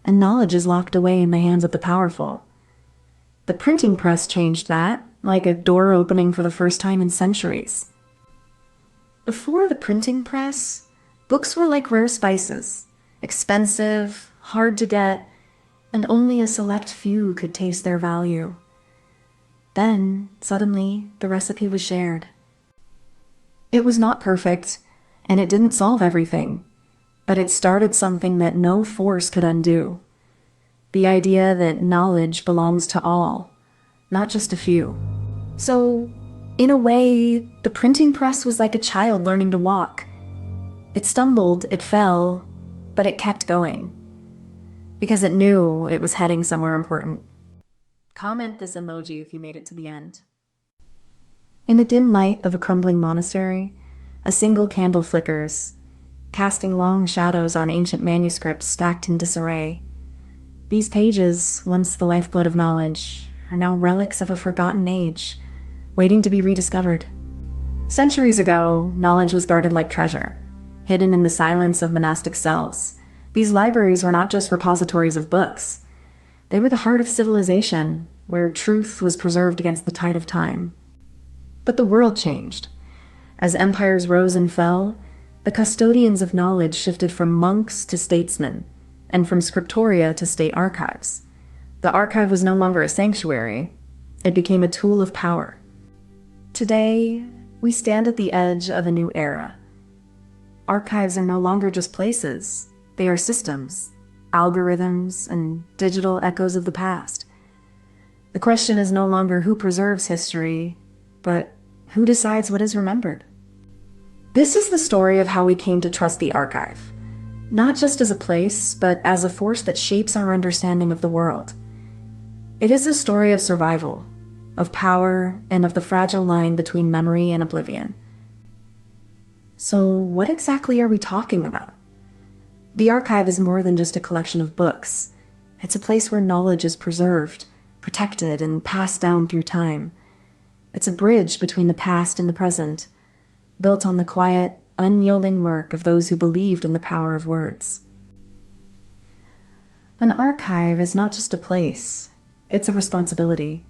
Speaker 1: and knowledge is locked away in the hands of the powerful. The printing press changed that, like a door opening for the first time in centuries. Before the printing press, books were like rare spices, expensive, hard to get, and only a select few could taste their value. Then, suddenly, the recipe was shared. It was not perfect, and it didn't solve everything, but it started something that no force could undo. The idea that knowledge belongs to all, not just a few. So, in a way, the printing press was like a child learning to walk. It stumbled, it fell, but it kept going, because it knew it was heading somewhere important. Comment this emoji if you made it to the end. In the dim light of a crumbling monastery, a single candle flickers, casting long shadows on ancient manuscripts stacked in disarray. These pages, once the lifeblood of knowledge, are now relics of a forgotten age, waiting to be rediscovered. Centuries ago, knowledge was guarded like treasure, hidden in the silence of monastic cells. These libraries were not just repositories of books. They were the heart of civilization, where truth was preserved against the tide of time. But the world changed. As empires rose and fell, the custodians of knowledge shifted from monks to statesmen, and from scriptoria to state archives. The archive was no longer a sanctuary. It became a tool of power. Today, we stand at the edge of a new era. Archives are no longer just places. They are systems, algorithms, and digital echoes of the past. The question is no longer who preserves history, but who decides what is remembered. This is the story of how we came to trust the archive, not just as a place, but as a force that shapes our understanding of the world. It is a story of survival, of power, and of the fragile line between memory and oblivion. So what exactly are we talking about? The archive is more than just a collection of books. It's a place where knowledge is preserved, protected, and passed down through time. It's a bridge between the past and the present, built on the quiet, unyielding work of those who believed in the power of words. An archive is not just a place, it's a responsibility.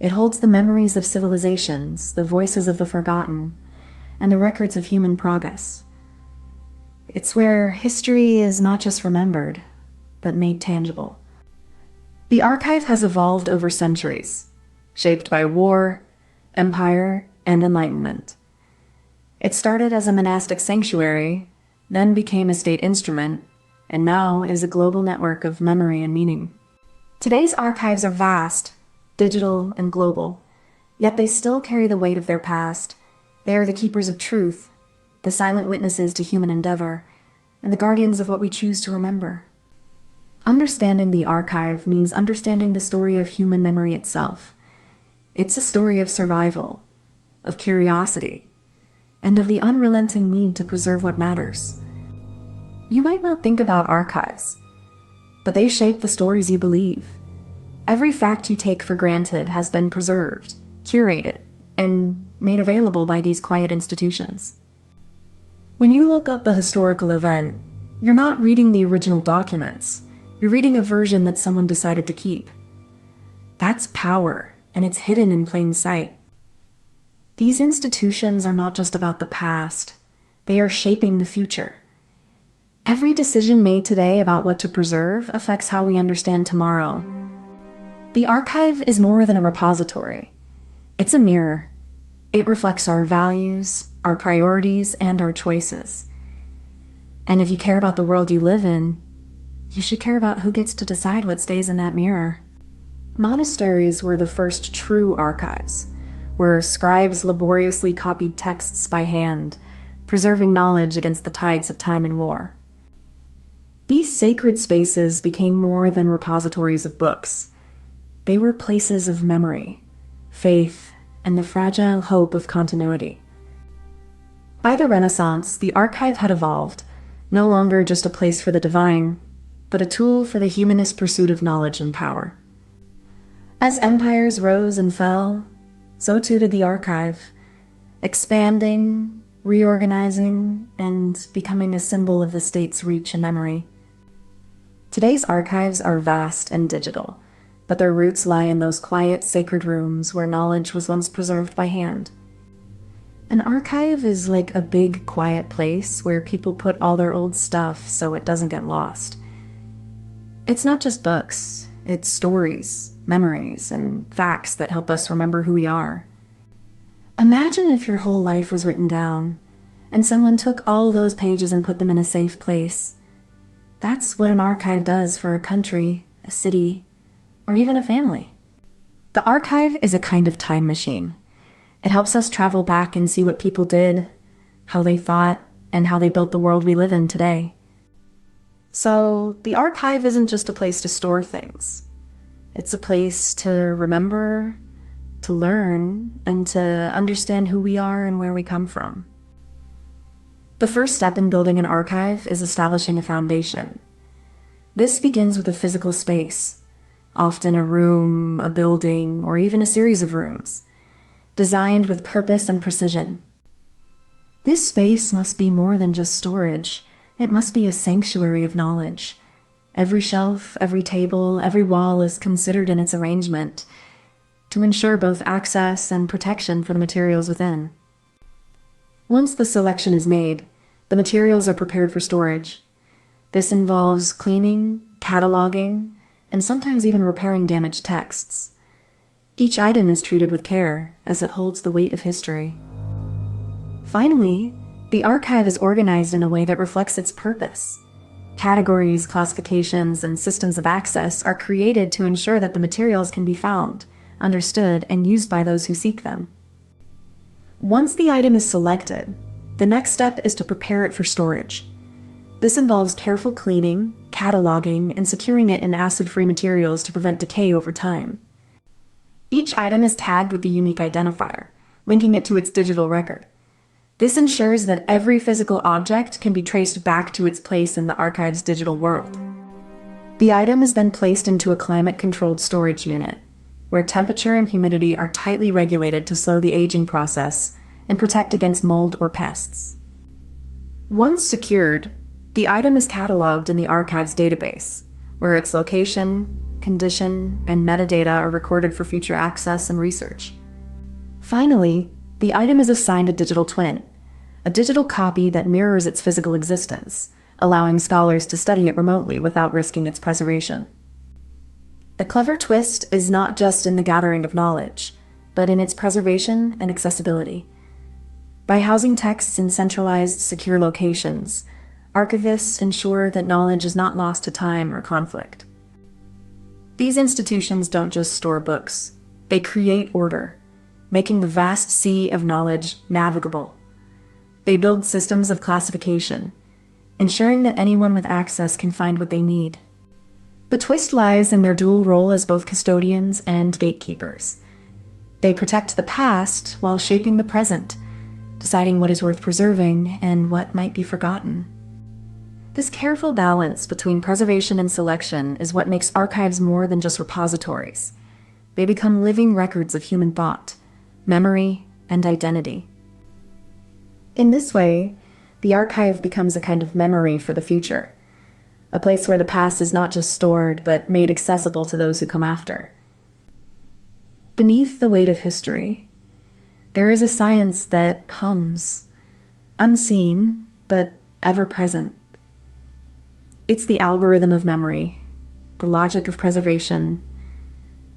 Speaker 1: It holds the memories of civilizations, the voices of the forgotten, and the records of human progress. It's where history is not just remembered, but made tangible. The archive has evolved over centuries, shaped by war, empire, and enlightenment. It started as a monastic sanctuary, then became a state instrument, and now is a global network of memory and meaning. Today's archives are vast, digital, and global, yet they still carry the weight of their past. They are the keepers of truth, the silent witnesses to human endeavor, and the guardians of what we choose to remember. Understanding the archive means understanding the story of human memory itself. It's a story of survival, of curiosity, and of the unrelenting need to preserve what matters. You might not think about archives, but they shape the stories you believe. Every fact you take for granted has been preserved, curated, and made available by these quiet institutions. When you look up a historical event, you're not reading the original documents. You're reading a version that someone decided to keep. That's power, and it's hidden in plain sight. These institutions are not just about the past. They are shaping the future. Every decision made today about what to preserve affects how we understand tomorrow. The archive is more than a repository. It's a mirror. It reflects our values, our priorities, and our choices. And if you care about the world you live in, you should care about who gets to decide what stays in that mirror. Monasteries were the first true archives, where scribes laboriously copied texts by hand, preserving knowledge against the tides of time and war. These sacred spaces became more than repositories of books. They were places of memory, faith, and the fragile hope of continuity. By the Renaissance, the archive had evolved, no longer just a place for the divine, but a tool for the humanist pursuit of knowledge and power. As empires rose and fell, so too did the archive, expanding, reorganizing, and becoming a symbol of the state's reach and memory. Today's archives are vast and digital, but their roots lie in those quiet, sacred rooms where knowledge was once preserved by hand. An archive is like a big, quiet place where people put all their old stuff so it doesn't get lost. It's not just books, it's stories, memories, and facts that help us remember who we are. Imagine if your whole life was written down, and someone took all those pages and put them in a safe place. That's what an archive does for a country, a city, or even a family. The archive is a kind of time machine. It helps us travel back and see what people did, how they thought, and how they built the world we live in today. So, the archive isn't just a place to store things. It's a place to remember, to learn, and to understand who we are and where we come from. The first step in building an archive is establishing a foundation. This begins with a physical space, often a room, a building, or even a series of rooms, designed with purpose and precision. This space must be more than just storage. It must be a sanctuary of knowledge. Every shelf, every table, every wall is considered in its arrangement to ensure both access and protection for the materials within. Once the selection is made, the materials are prepared for storage. This involves cleaning, cataloging, and sometimes even repairing damaged texts. Each item is treated with care, as it holds the weight of history. Finally, the archive is organized in a way that reflects its purpose. Categories, classifications, and systems of access are created to ensure that the materials can be found, understood, and used by those who seek them. Once the item is selected, the next step is to prepare it for storage. This involves careful cleaning, cataloging, and securing it in acid-free materials to prevent decay over time. Each item is tagged with a unique identifier, linking it to its digital record. This ensures that every physical object can be traced back to its place in the archive's digital world. The item is then placed into a climate-controlled storage unit, where temperature and humidity are tightly regulated to slow the aging process and protect against mold or pests. Once secured, the item is cataloged in the archive's database, where its location, condition, and metadata are recorded for future access and research. Finally, the item is assigned a digital twin, a digital copy that mirrors its physical existence, allowing scholars to study it remotely without risking its preservation. The clever twist is not just in the gathering of knowledge, but in its preservation and accessibility. By housing texts in centralized, secure locations, archivists ensure that knowledge is not lost to time or conflict. These institutions don't just store books, they create order, making the vast sea of knowledge navigable. They build systems of classification, ensuring that anyone with access can find what they need. The twist lies in their dual role as both custodians and gatekeepers. They protect the past while shaping the present, deciding what is worth preserving and what might be forgotten. This careful balance between preservation and selection is what makes archives more than just repositories. They become living records of human thought, memory, and identity. In this way, the archive becomes a kind of memory for the future, a place where the past is not just stored, but made accessible to those who come after. Beneath the weight of history, there is a science that hums, unseen, but ever-present. It's the algorithm of memory, the logic of preservation,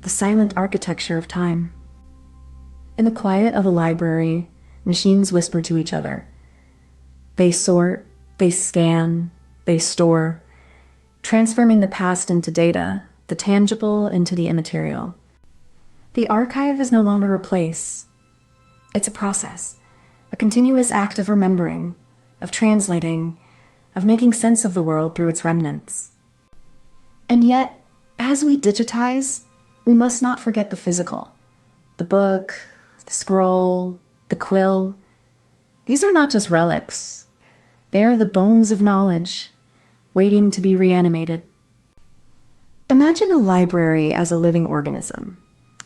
Speaker 1: the silent architecture of time. In the quiet of a library, machines whisper to each other. They sort, they scan, they store, transforming the past into data, the tangible into the immaterial. The archive is no longer a place. It's a process, a continuous act of remembering, of translating, of making sense of the world through its remnants. And yet, as we digitize, we must not forget the physical. The book, the scroll, the quill. These are not just relics. They are the bones of knowledge, waiting to be reanimated. Imagine a library as a living organism.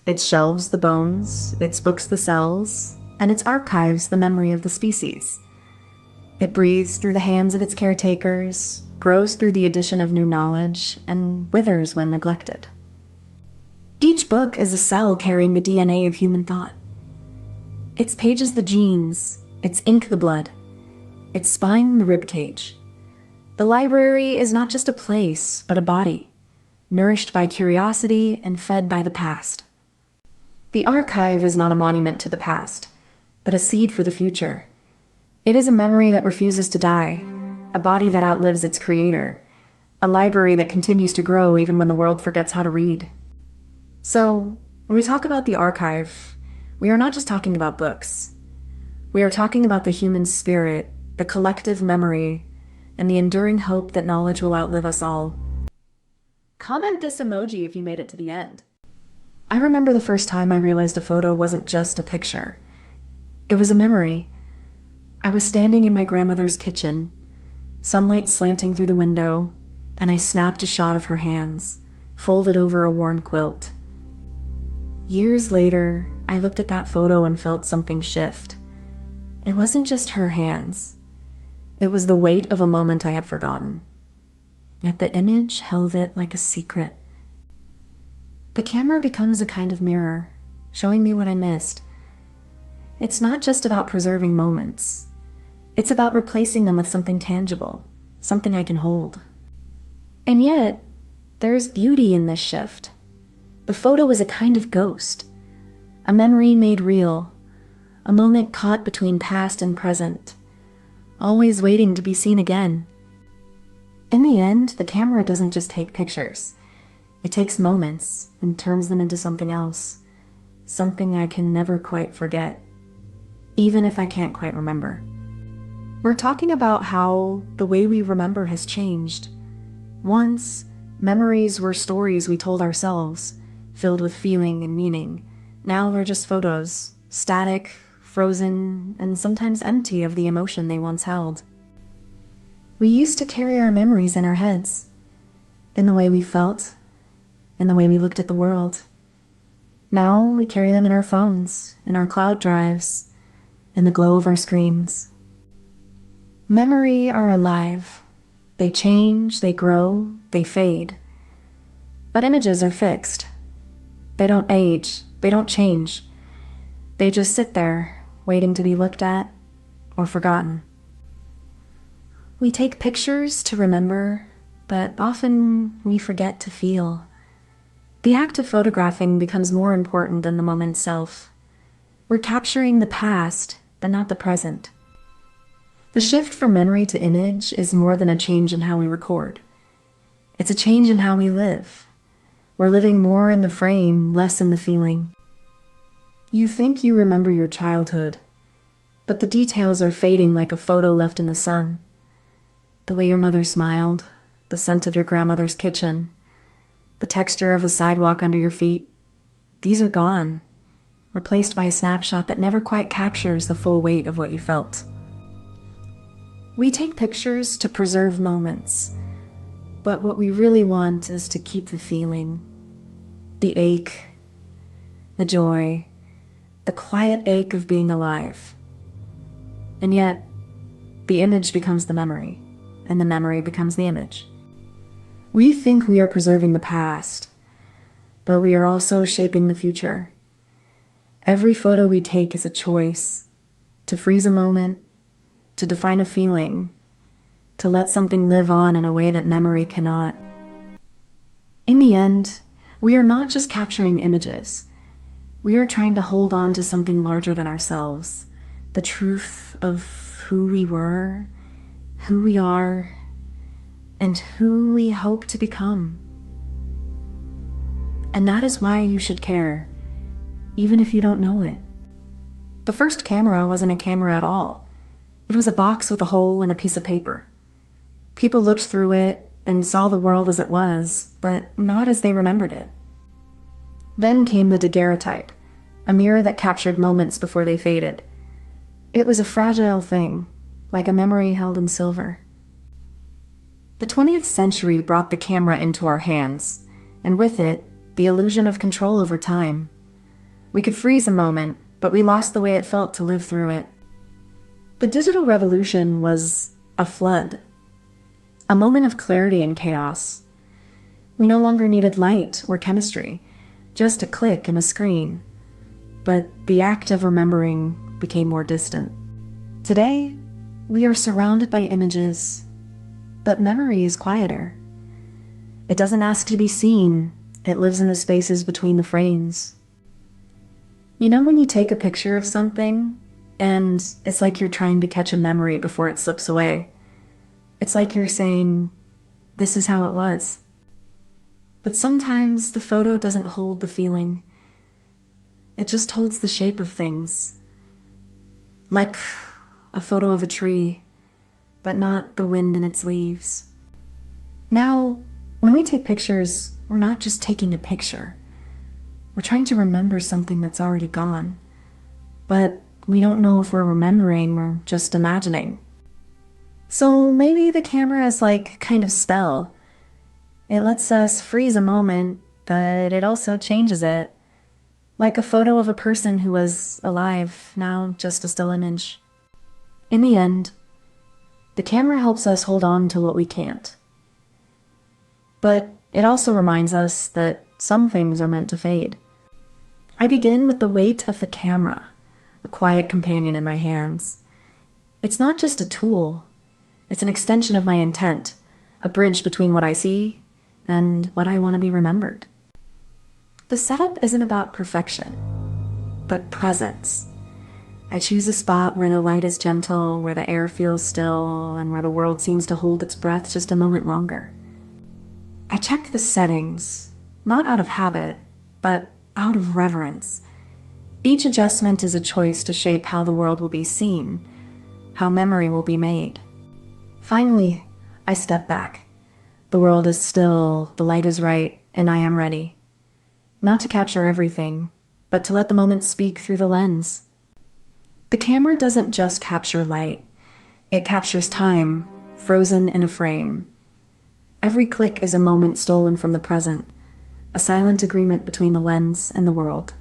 Speaker 1: Its shelves the bones, its books the cells, and its archives the memory of the species. It breathes through the hands of its caretakers, grows through the addition of new knowledge, and withers when neglected. Each book is a cell carrying the DNA of human thought. Its pages the genes, its ink the blood, its spine the ribcage. The library is not just a place, but a body, nourished by curiosity and fed by the past. The archive is not a monument to the past, but a seed for the future. It is a memory that refuses to die, a body that outlives its creator, a library that continues to grow even when the world forgets how to read. So, when we talk about the archive, we are not just talking about books. We are talking about the human spirit, the collective memory, and the enduring hope that knowledge will outlive us all. Comment this emoji if you made it to the end. I remember the first time I realized a photo wasn't just a picture. It was a memory. I was standing in my grandmother's kitchen, sunlight slanting through the window, and I snapped a shot of her hands, folded over a worn quilt. Years later, I looked at that photo and felt something shift. It wasn't just her hands. It was the weight of a moment I had forgotten. Yet the image held it like a secret. The camera becomes a kind of mirror, showing me what I missed. It's not just about preserving moments. It's about replacing them with something tangible, something I can hold. And yet, there's beauty in this shift. The photo is a kind of ghost, a memory made real, a moment caught between past and present, always waiting to be seen again. In the end, the camera doesn't just take pictures. It takes moments and turns them into something else, something I can never quite forget, even if I can't quite remember. We're talking about how the way we remember has changed. Once, memories were stories we told ourselves, filled with feeling and meaning. Now they're just photos, static, frozen, and sometimes empty of the emotion they once held. We used to carry our memories in our heads, in the way we felt, in the way we looked at the world. Now we carry them in our phones, in our cloud drives, in the glow of our screens. Memory are alive. They change, they grow, they fade. But images are fixed. They don't age, they don't change. They just sit there, waiting to be looked at or forgotten. We take pictures to remember, but often we forget to feel. The act of photographing becomes more important than the moment itself. We're capturing the past, but not the present. The shift from memory to image is more than a change in how we record. It's a change in how we live. We're living more in the frame, less in the feeling. You think you remember your childhood, but the details are fading like a photo left in the sun. The way your mother smiled, the scent of your grandmother's kitchen, the texture of the sidewalk under your feet, these are gone, replaced by a snapshot that never quite captures the full weight of what you felt. We take pictures to preserve moments, but what we really want is to keep the feeling, the ache, the joy, the quiet ache of being alive. And yet, the image becomes the memory, and the memory becomes the image. We think we are preserving the past, but we are also shaping the future. Every photo we take is a choice to freeze a moment, to define a feeling, to let something live on in a way that memory cannot. In the end, we are not just capturing images. We are trying to hold on to something larger than ourselves, the truth of who we were, who we are, and who we hope to become. And that is why you should care, even if you don't know it. The first camera wasn't a camera at all. It was a box with a hole and a piece of paper. People looked through it and saw the world as it was, but not as they remembered it. Then came the daguerreotype, a mirror that captured moments before they faded. It was a fragile thing, like a memory held in silver. The 20th century brought the camera into our hands, and with it, the illusion of control over time. We could freeze a moment, but we lost the way it felt to live through it. The digital revolution was a flood, a moment of clarity and chaos. We no longer needed light or chemistry, just a click and a screen. But the act of remembering became more distant. Today, we are surrounded by images, but memory is quieter. It doesn't ask to be seen, it lives in the spaces between the frames. You know when you take a picture of something, and it's like you're trying to catch a memory before it slips away. It's like you're saying, this is how it was. But sometimes the photo doesn't hold the feeling. It just holds the shape of things. Like a photo of a tree, but not the wind in its leaves. Now, When we take pictures, we're not just taking a picture. We're trying to remember something that's already gone. But we don't know if we're remembering or just imagining. So maybe the camera is like kind of spell. It lets us freeze a moment, but it also changes it. Like a photo of a person who was alive, now just a still image. In the end, the camera helps us hold on to what we can't. But it also reminds us that some things are meant to fade. I begin with the weight of the camera, a quiet companion in my hands. It's not just a tool, it's an extension of my intent, a bridge between what I see and what I want to be remembered. The setup isn't about perfection, but presence. I choose a spot where the light is gentle, where the air feels still, and where the world seems to hold its breath just a moment longer. I check the settings, not out of habit, but out of reverence. Each adjustment is a choice to shape how the world will be seen, how memory will be made. Finally, I step back. The world is still, the light is right, and I am ready. Not to capture everything, but to let the moment speak through the lens. The camera doesn't just capture light. It captures time, frozen in a frame. Every click is a moment stolen from the present, a silent agreement between the lens and the world.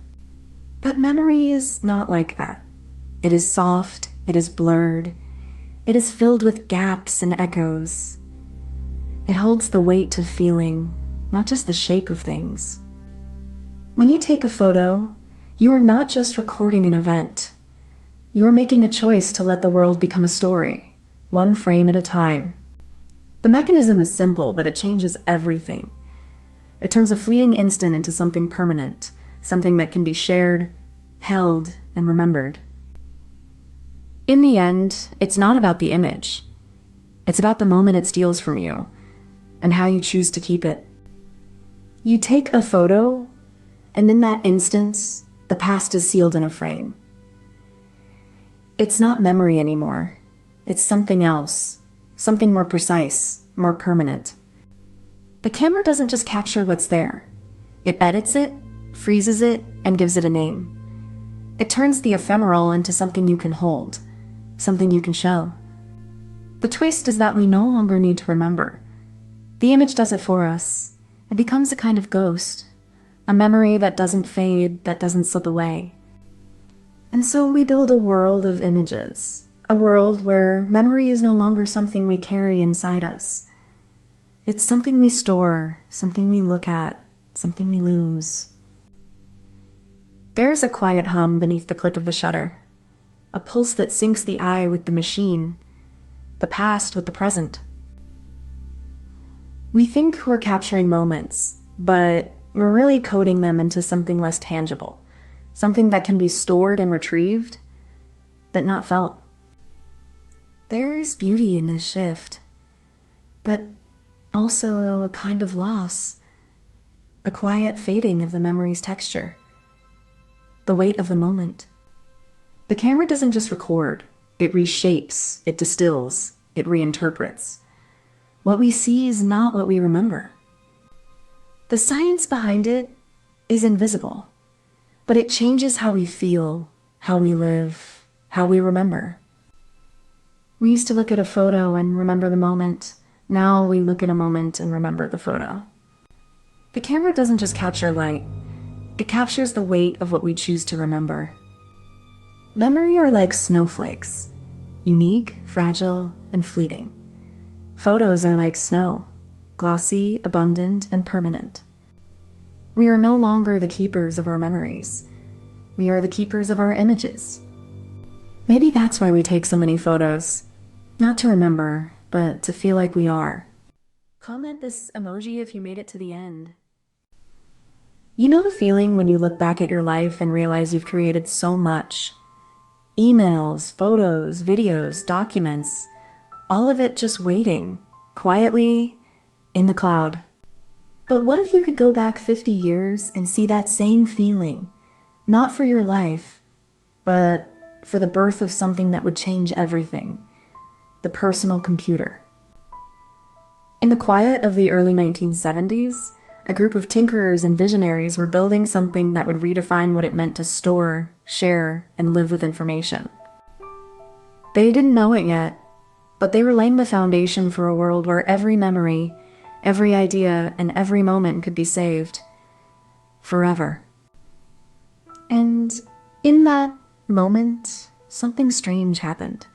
Speaker 1: But memory is not like that. It is soft, it is blurred, it is filled with gaps and echoes. It holds the weight of feeling, not just the shape of things. When you take a photo, you are not just recording an event. You are making a choice to let the world become a story, one frame at a time. The mechanism is simple, but it changes everything. It turns a fleeting instant into something permanent, something that can be shared, held, and remembered. In the end, it's not about the image. It's about the moment it steals from you, and how you choose to keep it. You take a photo, and in that instance, the past is sealed in a frame. It's not memory anymore. It's something else, something more precise, more permanent. The camera doesn't just capture what's there. It edits it, freezes it, and gives it a name. It turns the ephemeral into something you can hold, something you can show. The twist is that we no longer need to remember. The image does it for us. It becomes a kind of ghost, a memory that doesn't fade, that doesn't slip away. And so we build a world of images, a world where memory is no longer something we carry inside us. It's something we store, something we look at, something we lose. There's a quiet hum beneath the click of the shutter, a pulse that syncs the eye with the machine, the past with the present. We think we're capturing moments, but we're really coding them into something less tangible, something that can be stored and retrieved, but not felt. There is beauty in this shift, but also a kind of loss, a quiet fading of the memory's texture, the weight of the moment. The camera doesn't just record, it reshapes, it distills, it reinterprets. What we see is not what we remember. The science behind it is invisible, but it changes how we feel, how we live, how we remember. We used to look at a photo and remember the moment. Now we look at a moment and remember the photo. The camera doesn't just capture light, it captures the weight of what we choose to remember. Memory are like snowflakes, unique, fragile, and fleeting. Photos are like snow, glossy, abundant, and permanent. We are no longer the keepers of our memories. We are the keepers of our images. Maybe that's why we take so many photos. Not to remember, but to feel like we are. Comment this emoji if you made it to the end. You know the feeling when you look back at your life and realize you've created so much? Emails, photos, videos, documents, all of it just waiting, quietly, in the cloud. But what if you could go back 50 years and see that same feeling, not for your life, but for the birth of something that would change everything, the personal computer? In the quiet of the early 1970s, a group of tinkerers and visionaries were building something that would redefine what it meant to store, share, and live with information. They didn't know it yet, but they were laying the foundation for a world where every memory, every idea, and every moment could be saved forever. And in that moment, something strange happened.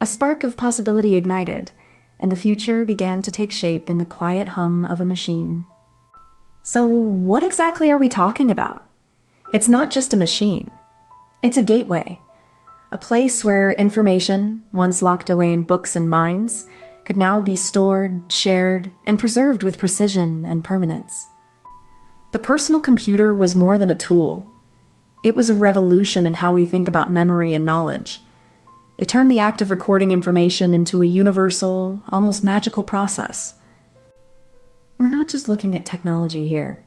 Speaker 1: A spark of possibility ignited, and the future began to take shape in the quiet hum of a machine. So what exactly are we talking about? It's not just a machine. It's a gateway. A place where information, once locked away in books and minds, could now be stored, shared, and preserved with precision and permanence. The personal computer was more than a tool. It was a revolution in how we think about memory and knowledge. It turned the act of recording information into a universal, almost magical process. We're not just looking at technology here.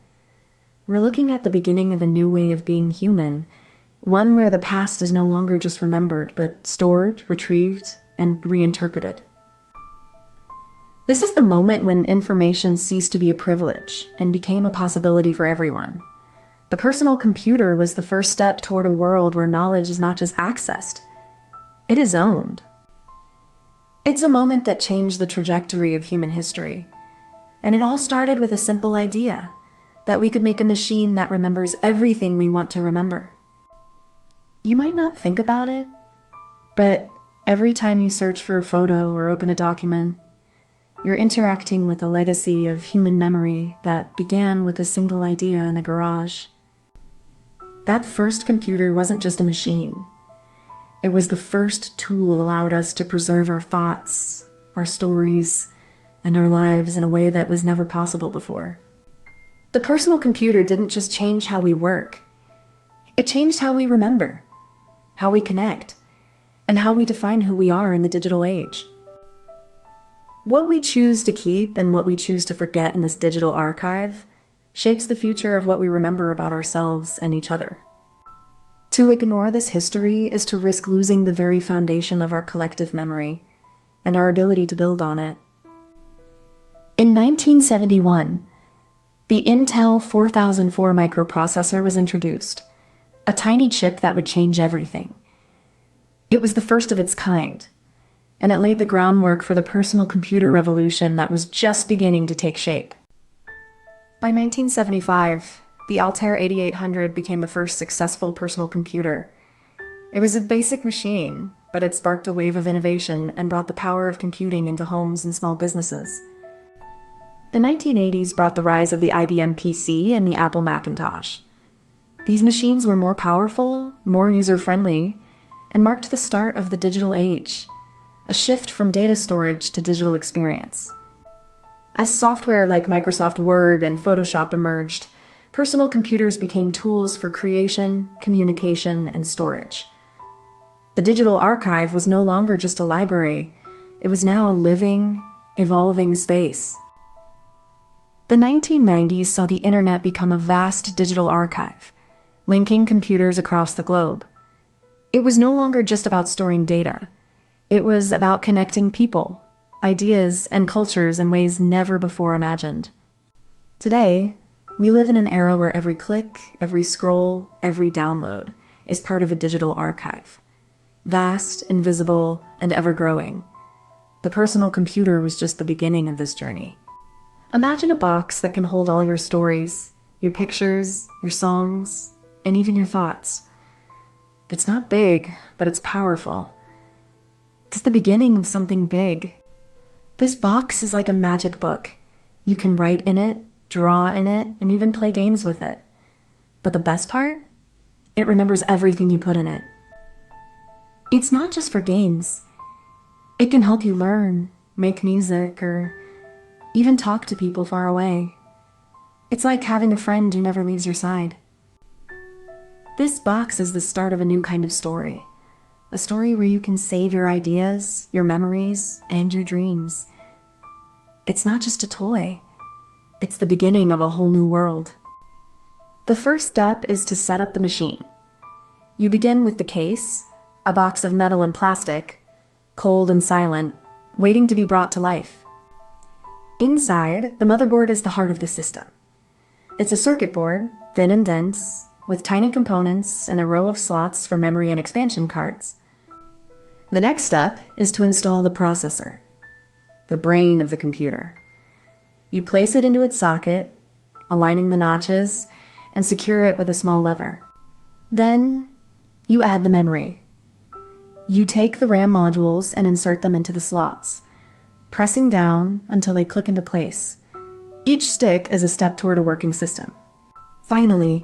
Speaker 1: We're looking at the beginning of a new way of being human, one where the past is no longer just remembered, but stored, retrieved, and reinterpreted. This is the moment when information ceased to be a privilege and became a possibility for everyone. The personal computer was the first step toward a world where knowledge is not just accessed, it is owned. It's a moment that changed the trajectory of human history. And it all started with a simple idea, that we could make a machine that remembers everything we want to remember. You might not think about it, but every time you search for a photo or open a document, you're interacting with a legacy of human memory that began with a single idea in a garage. That first computer wasn't just a machine. It was the first tool allowed us to preserve our thoughts, our stories, and our lives in a way that was never possible before. The personal computer didn't just change how we work. It changed how we remember, how we connect, and how we define who we are in the digital age. What we choose to keep and what we choose to forget in this digital archive shapes the future of what we remember about ourselves and each other. To ignore this history is to risk losing the very foundation of our collective memory and our ability to build on it. In 1971, the Intel 4004 microprocessor was introduced, a tiny chip that would change everything. It was the first of its kind, and it laid the groundwork for the personal computer revolution that was just beginning to take shape. By 1975, the Altair 8800 became the first successful personal computer. It was a basic machine, but it sparked a wave of innovation and brought the power of computing into homes and small businesses. The 1980s brought the rise of the IBM PC and the Apple Macintosh. These machines were more powerful, more user-friendly, and marked the start of the digital age, a shift from data storage to digital experience. As software like Microsoft Word and Photoshop emerged, personal computers became tools for creation, communication, and storage. The digital archive was no longer just a library. It was now a living, evolving space. The 1990s saw the internet become a vast digital archive, linking computers across the globe. It was no longer just about storing data. It was about connecting people, ideas, and cultures in ways never before imagined. Today, we live in an era where every click, every scroll, every download is part of a digital archive. Vast, invisible, and ever-growing. The personal computer was just the beginning of this journey. Imagine a box that can hold all your stories, your pictures, your songs, and even your thoughts. It's not big, but it's powerful. It's the beginning of something big. This box is like a magic book. You can write in it, draw in it, and even play games with it. But the best part? It remembers everything you put in it. It's not just for games. It can help you learn, make music, or even talk to people far away. It's like having a friend who never leaves your side. This box is the start of a new kind of story. A story where you can save your ideas, your memories, and your dreams. It's not just a toy. It's the beginning of a whole new world. The first step is to set up the machine. You begin with the case, a box of metal and plastic, cold and silent, waiting to be brought to life. Inside, the motherboard is the heart of the system. It's a circuit board, thin and dense, with tiny components and a row of slots for memory and expansion cards. The next step is to install the processor, the brain of the computer. You place it into its socket, aligning the notches, and secure it with a small lever. Then, you add the memory. You take the RAM modules and insert them into the slots, pressing down until they click into place. Each stick is a step toward a working system. Finally,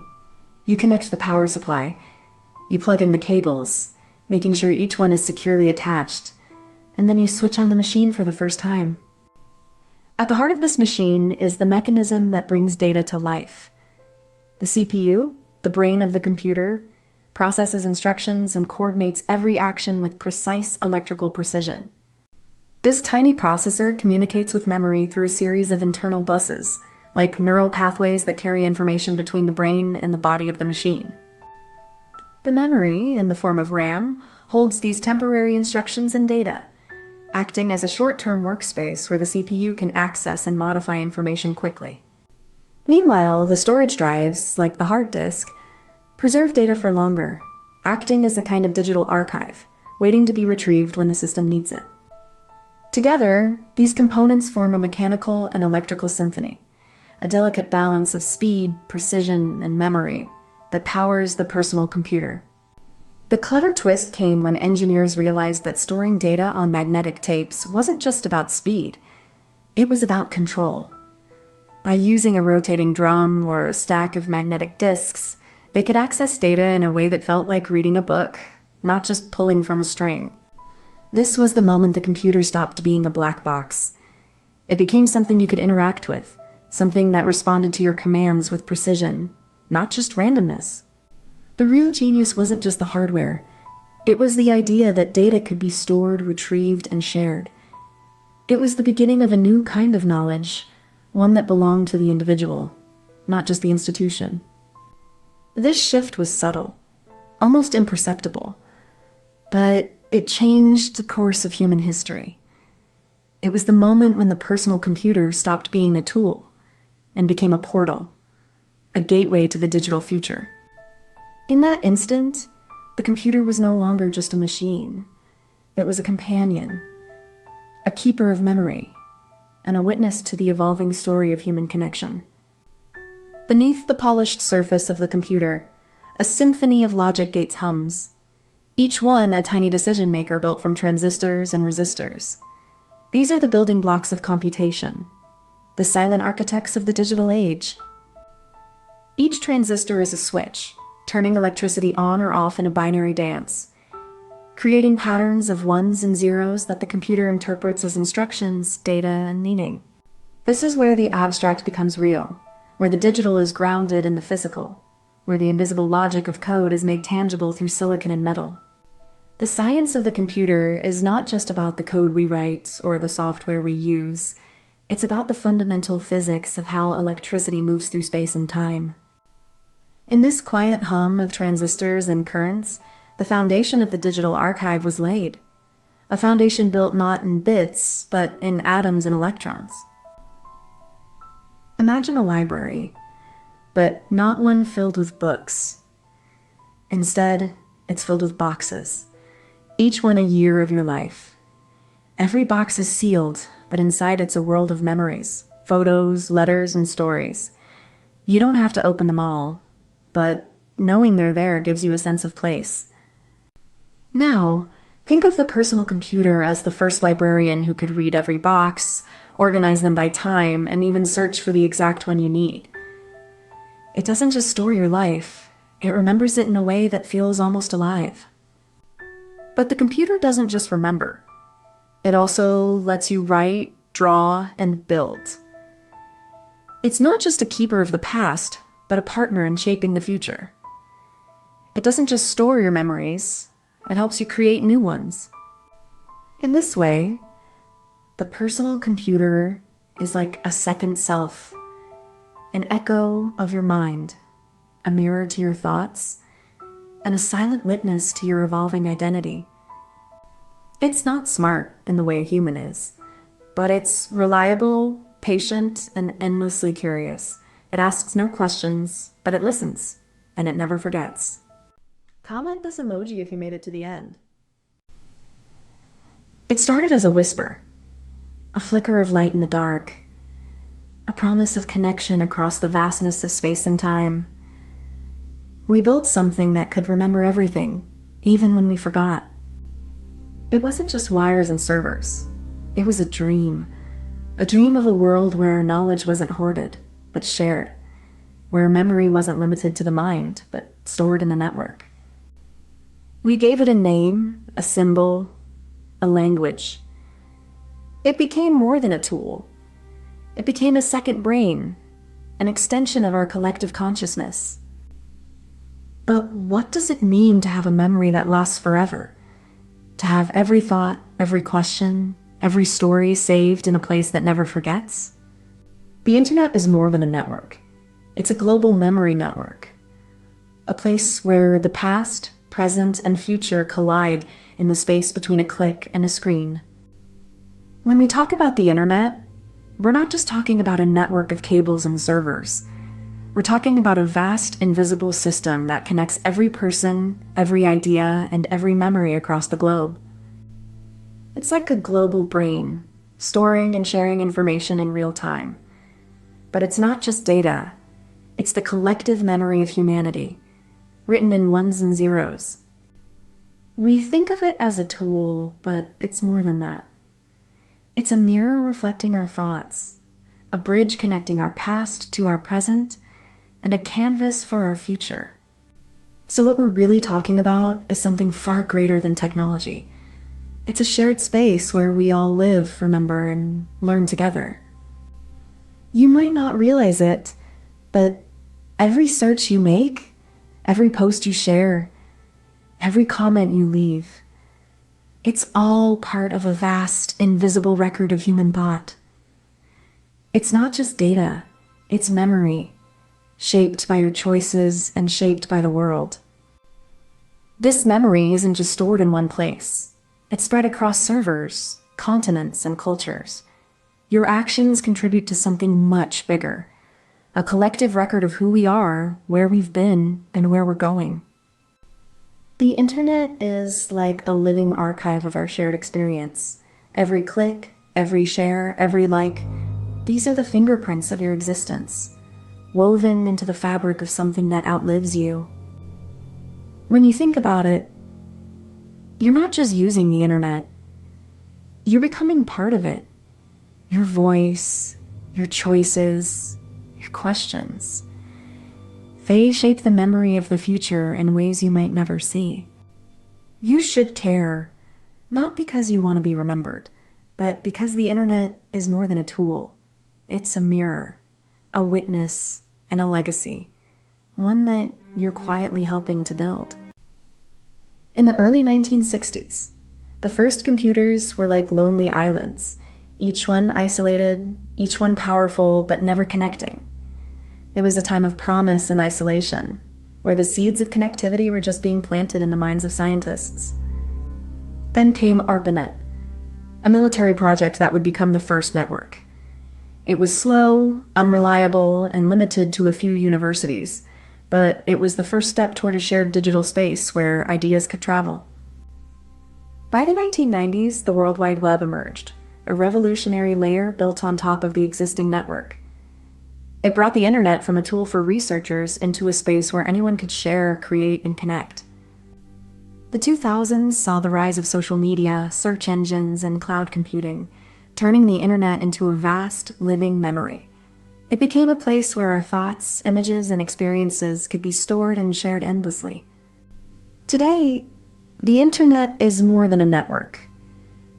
Speaker 1: you connect the power supply. You plug in the cables, making sure each one is securely attached, and then you switch on the machine for the first time. At the heart of this machine is the mechanism that brings data to life. The CPU, the brain of the computer, processes instructions and coordinates every action with precise electrical precision. This tiny processor communicates with memory through a series of internal buses, like neural pathways that carry information between the brain and the body of the machine. The memory, in the form of RAM, holds these temporary instructions and data, acting as a short-term workspace where the CPU can access and modify information quickly. Meanwhile, the storage drives, like the hard disk, preserve data for longer, acting as a kind of digital archive, waiting to be retrieved when the system needs it. Together, these components form a mechanical and electrical symphony, a delicate balance of speed, precision, and memory that powers the personal computer. The clever twist came when engineers realized that storing data on magnetic tapes wasn't just about speed, it was about control. By using a rotating drum or a stack of magnetic disks, they could access data in a way that felt like reading a book, not just pulling from a string. This was the moment the computer stopped being a black box. It became something you could interact with, something that responded to your commands with precision, not just randomness. The real genius wasn't just the hardware. It was the idea that data could be stored, retrieved, and shared. It was the beginning of a new kind of knowledge, one that belonged to the individual, not just the institution. This shift was subtle, almost imperceptible, but it changed the course of human history. It was the moment when the personal computer stopped being a tool and became a portal, a gateway to the digital future. In that instant, the computer was no longer just a machine. It was a companion, a keeper of memory, and a witness to the evolving story of human connection. Beneath the polished surface of the computer, a symphony of logic gates hums, each one a tiny decision maker built from transistors and resistors. These are the building blocks of computation, the silent architects of the digital age. Each transistor is a switch, turning electricity on or off in a binary dance, creating patterns of ones and zeros that the computer interprets as instructions, data, and meaning. This is where the abstract becomes real, where the digital is grounded in the physical, where the invisible logic of code is made tangible through silicon and metal. The science of the computer is not just about the code we write or the software we use. It's about the fundamental physics of how electricity moves through space and time. In this quiet hum of transistors and currents, the foundation of the digital archive was laid. A foundation built not in bits, but in atoms and electrons. Imagine a library, but not one filled with books. Instead, it's filled with boxes, each one a year of your life. Every box is sealed, but inside it's a world of memories, photos, letters, and stories. You don't have to open them all, but knowing they're there gives you a sense of place. Now, think of the personal computer as the first librarian who could read every box, organize them by time, and even search for the exact one you need. It doesn't just store your life, it remembers it in a way that feels almost alive. But the computer doesn't just remember. It also lets you write, draw, and build. It's not just a keeper of the past, but a partner in shaping the future. It doesn't just store your memories, it helps you create new ones. In this way, the personal computer is like a second self, an echo of your mind, a mirror to your thoughts, and a silent witness to your evolving identity. It's not smart in the way a human is, but it's reliable, patient and endlessly curious. It asks no questions, but it listens, and it never forgets. Comment this emoji if you made it to the end. It started as a whisper, a flicker of light in the dark, a promise of connection across the vastness of space and time. We built something that could remember everything, even when we forgot. It wasn't just wires and servers. It was a dream of a world where knowledge wasn't hoarded, but shared, where memory wasn't limited to the mind, but stored in a network. We gave it a name, a symbol, a language. It became more than a tool. It became a second brain, an extension of our collective consciousness. But what does it mean to have a memory that lasts forever? To have every thought, every question, every story saved in a place that never forgets? The internet is more than a network. It's a global memory network. A place where the past, present, and future collide in the space between a click and a screen. When we talk about the internet, we're not just talking about a network of cables and servers. We're talking about a vast, invisible system that connects every person, every idea, and every memory across the globe. It's like a global brain, storing and sharing information in real time. But it's not just data. It's the collective memory of humanity, written in ones and zeros. We think of it as a tool, but it's more than that. It's a mirror reflecting our thoughts, a bridge connecting our past to our present, and a canvas for our future. So what we're really talking about is something far greater than technology. It's a shared space where we all live, remember, and learn together. You might not realize it, but every search you make, every post you share, every comment you leave, it's all part of a vast, invisible record of human thought. It's not just data, it's memory, shaped by your choices and shaped by the world. This memory isn't just stored in one place. It's spread across servers, continents, and cultures. Your actions contribute to something much bigger, a collective record of who we are, where we've been, and where we're going. The internet is like a living archive of our shared experience. Every click, every share, every like, these are the fingerprints of your existence, woven into the fabric of something that outlives you. When you think about it, you're not just using the internet, you're becoming part of it. Your voice, your choices, your questions. They shape the memory of the future in ways you might never see. You should care, not because you want to be remembered, but because the internet is more than a tool. It's a mirror, a witness, and a legacy, one that you're quietly helping to build. In the early 1960s, the first computers were like lonely islands, each one isolated, each one powerful, but never connecting. It was a time of promise and isolation, where the seeds of connectivity were just being planted in the minds of scientists. Then came ARPANET, a military project that would become the first network. It was slow, unreliable, and limited to a few universities, but it was the first step toward a shared digital space where ideas could travel. By the 1990s, the World Wide Web emerged, a revolutionary layer built on top of the existing network. It brought the internet from a tool for researchers into a space where anyone could share, create, and connect. The 2000s saw the rise of social media, search engines, and cloud computing, turning the internet into a vast, living memory. It became a place where our thoughts, images, and experiences could be stored and shared endlessly. Today, the internet is more than a network.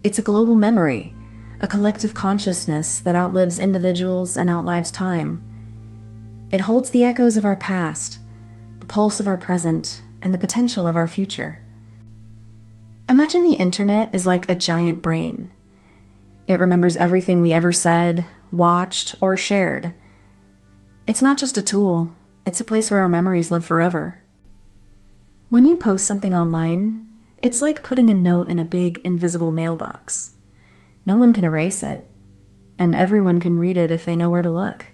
Speaker 1: It's a global memory, a collective consciousness that outlives individuals and outlives time. It holds the echoes of our past, the pulse of our present, and the potential of our future. Imagine the internet is like a giant brain. It remembers everything we ever said, watched, or shared. It's not just a tool, it's a place where our memories live forever. When you post something online, it's like putting a note in a big, invisible mailbox. No one can erase it. and everyone can read it if they know where to look.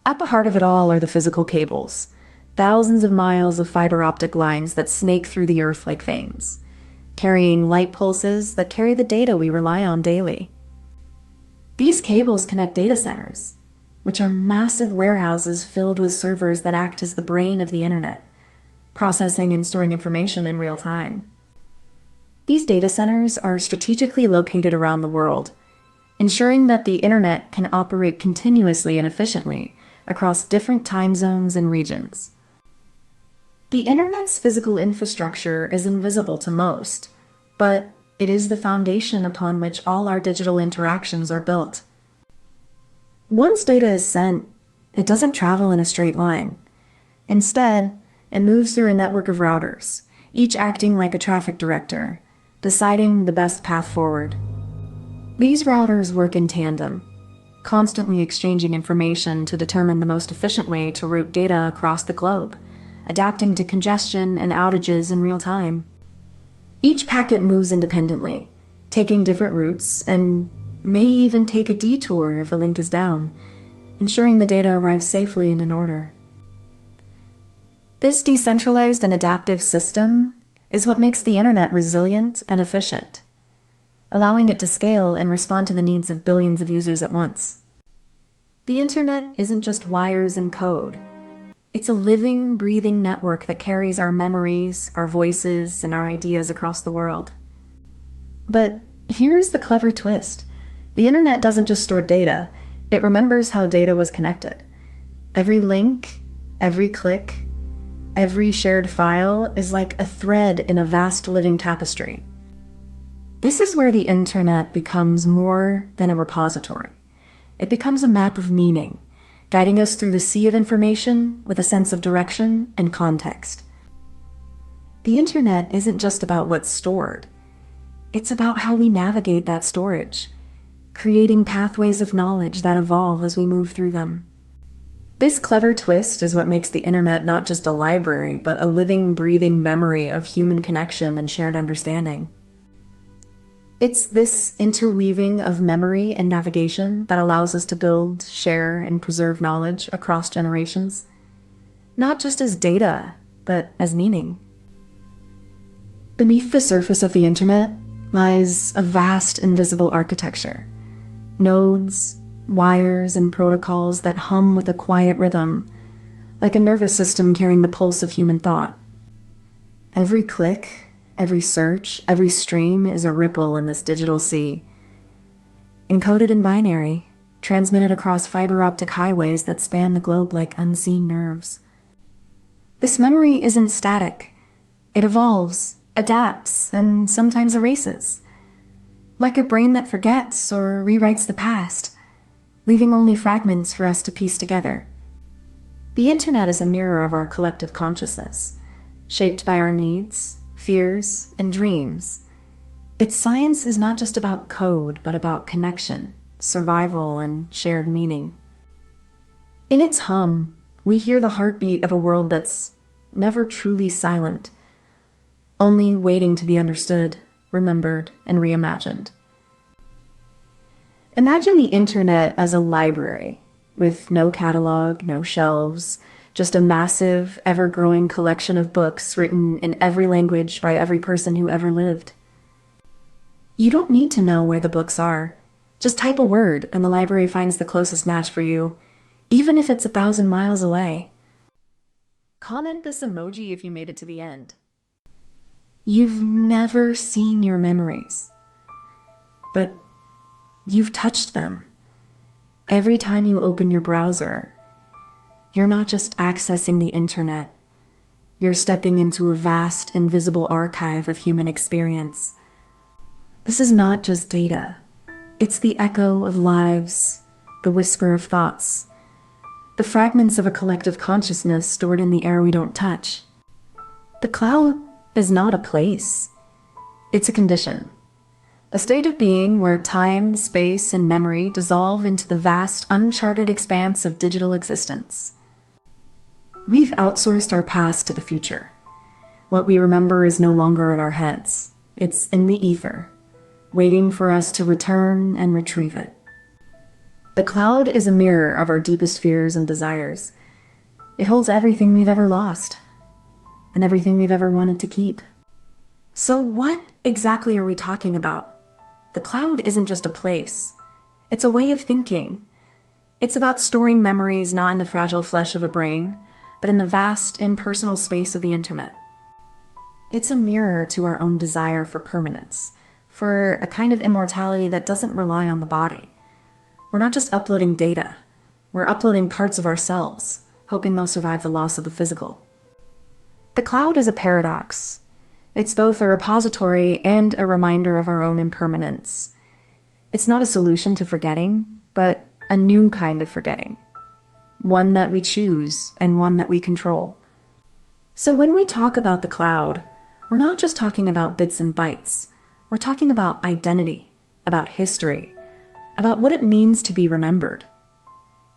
Speaker 1: At the heart of it all are the physical cables, thousands of miles of fiber optic lines that snake through the earth like veins, carrying light pulses that carry the data we rely on daily. These cables connect data centers, which are massive warehouses filled with servers that act as the brain of the internet, processing and storing information in real time. These data centers are strategically located around the world, ensuring that the internet can operate continuously and efficiently across different time zones and regions. The internet's physical infrastructure is invisible to most, but it is the foundation upon which all our digital interactions are built. Once data is sent, it doesn't travel in a straight line. Instead, it moves through a network of routers, each acting like a traffic director, deciding the best path forward. These routers work in tandem, constantly exchanging information to determine the most efficient way to route data across the globe, adapting to congestion and outages in real time. Each packet moves independently, taking different routes, and may even take a detour if a link is down, ensuring the data arrives safely and in order. This decentralized and adaptive system is what makes the internet resilient and efficient, allowing it to scale and respond to the needs of billions of users at once. The internet isn't just wires and code. It's a living, breathing network that carries our memories, our voices, and our ideas across the world. But here's the clever twist. The internet doesn't just store data, it remembers how data was connected. Every link, every click, every shared file is like a thread in a vast living tapestry. This is where the internet becomes more than a repository. It becomes a map of meaning, guiding us through the sea of information with a sense of direction and context. The internet isn't just about what's stored. It's about how we navigate that storage, creating pathways of knowledge that evolve as we move through them. This clever twist is what makes the internet not just a library, but a living, breathing memory of human connection and shared understanding. It's this interweaving of memory and navigation that allows us to build, share, and preserve knowledge across generations, not just as data, but as meaning. Beneath the surface of the internet lies a vast invisible architecture, nodes, wires, and protocols that hum with a quiet rhythm, like a nervous system carrying the pulse of human thought. Every click, every search, every stream is a ripple in this digital sea, encoded in binary, transmitted across fiber optic highways that span the globe like unseen nerves. This memory isn't static. It evolves, adapts, and sometimes erases, like a brain that forgets or rewrites the past, leaving only fragments for us to piece together. The internet is a mirror of our collective consciousness, shaped by our needs, fears, and dreams. Its science is not just about code, but about connection, survival, and shared meaning. In its hum, we hear the heartbeat of a world that's never truly silent, only waiting to be understood, remembered, and reimagined. Imagine the internet as a library, with no catalog, no shelves, just a massive, ever-growing collection of books written in every language by every person who ever lived. You don't need to know where the books are. Just type a word and the library finds the closest match for you, even if it's 1,000 miles away. Comment this emoji if you made it to the end. You've never seen your memories, but you've touched them. Every time you open your browser, you're not just accessing the internet. You're stepping into a vast, invisible archive of human experience. This is not just data. It's the echo of lives, the whisper of thoughts, the fragments of a collective consciousness stored in the air we don't touch. The cloud is not a place. It's a condition. A state of being where time, space, and memory dissolve into the vast, uncharted expanse of digital existence. We've outsourced our past to the future. What we remember is no longer in our heads. It's in the ether, waiting for us to return and retrieve it. The cloud is a mirror of our deepest fears and desires. It holds everything we've ever lost, and everything we've ever wanted to keep. So what exactly are we talking about? The cloud isn't just a place. It's a way of thinking. It's about storing memories not in the fragile flesh of a brain, but in the vast, impersonal space of the internet. It's a mirror to our own desire for permanence, for a kind of immortality that doesn't rely on the body. We're not just uploading data. We're uploading parts of ourselves, hoping they'll survive the loss of the physical. The cloud is a paradox. It's both a repository and a reminder of our own impermanence. It's not a solution to forgetting, but a new kind of forgetting. One that we choose and one that we control. So when we talk about the cloud, we're not just talking about bits and bytes. We're talking about identity, about history, about what it means to be remembered,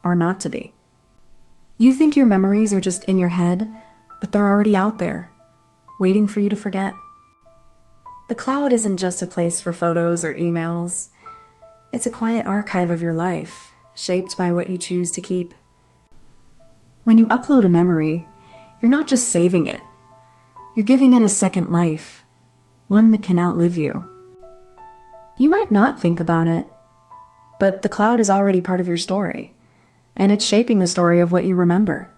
Speaker 1: or not to be. You think your memories are just in your head, but they're already out there, waiting for you to forget. The cloud isn't just a place for photos or emails. It's a quiet archive of your life, shaped by what you choose to keep. When you upload a memory, you're not just saving it. You're giving it a second life, one that can outlive you. You might not think about it, but the cloud is already part of your story, and it's shaping the story of what you remember.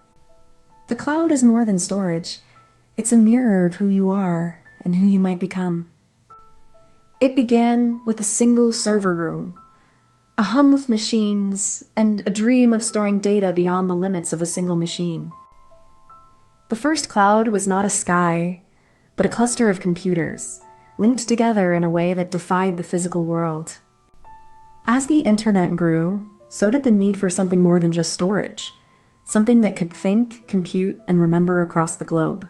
Speaker 1: The cloud is more than storage. It's a mirror of who you are and who you might become. It began with a single server room, a hum of machines, and a dream of storing data beyond the limits of a single machine. The first cloud was not a sky, but a cluster of computers, linked together in a way that defied the physical world. As the internet grew, so did the need for something more than just storage, something that could think, compute, and remember across the globe.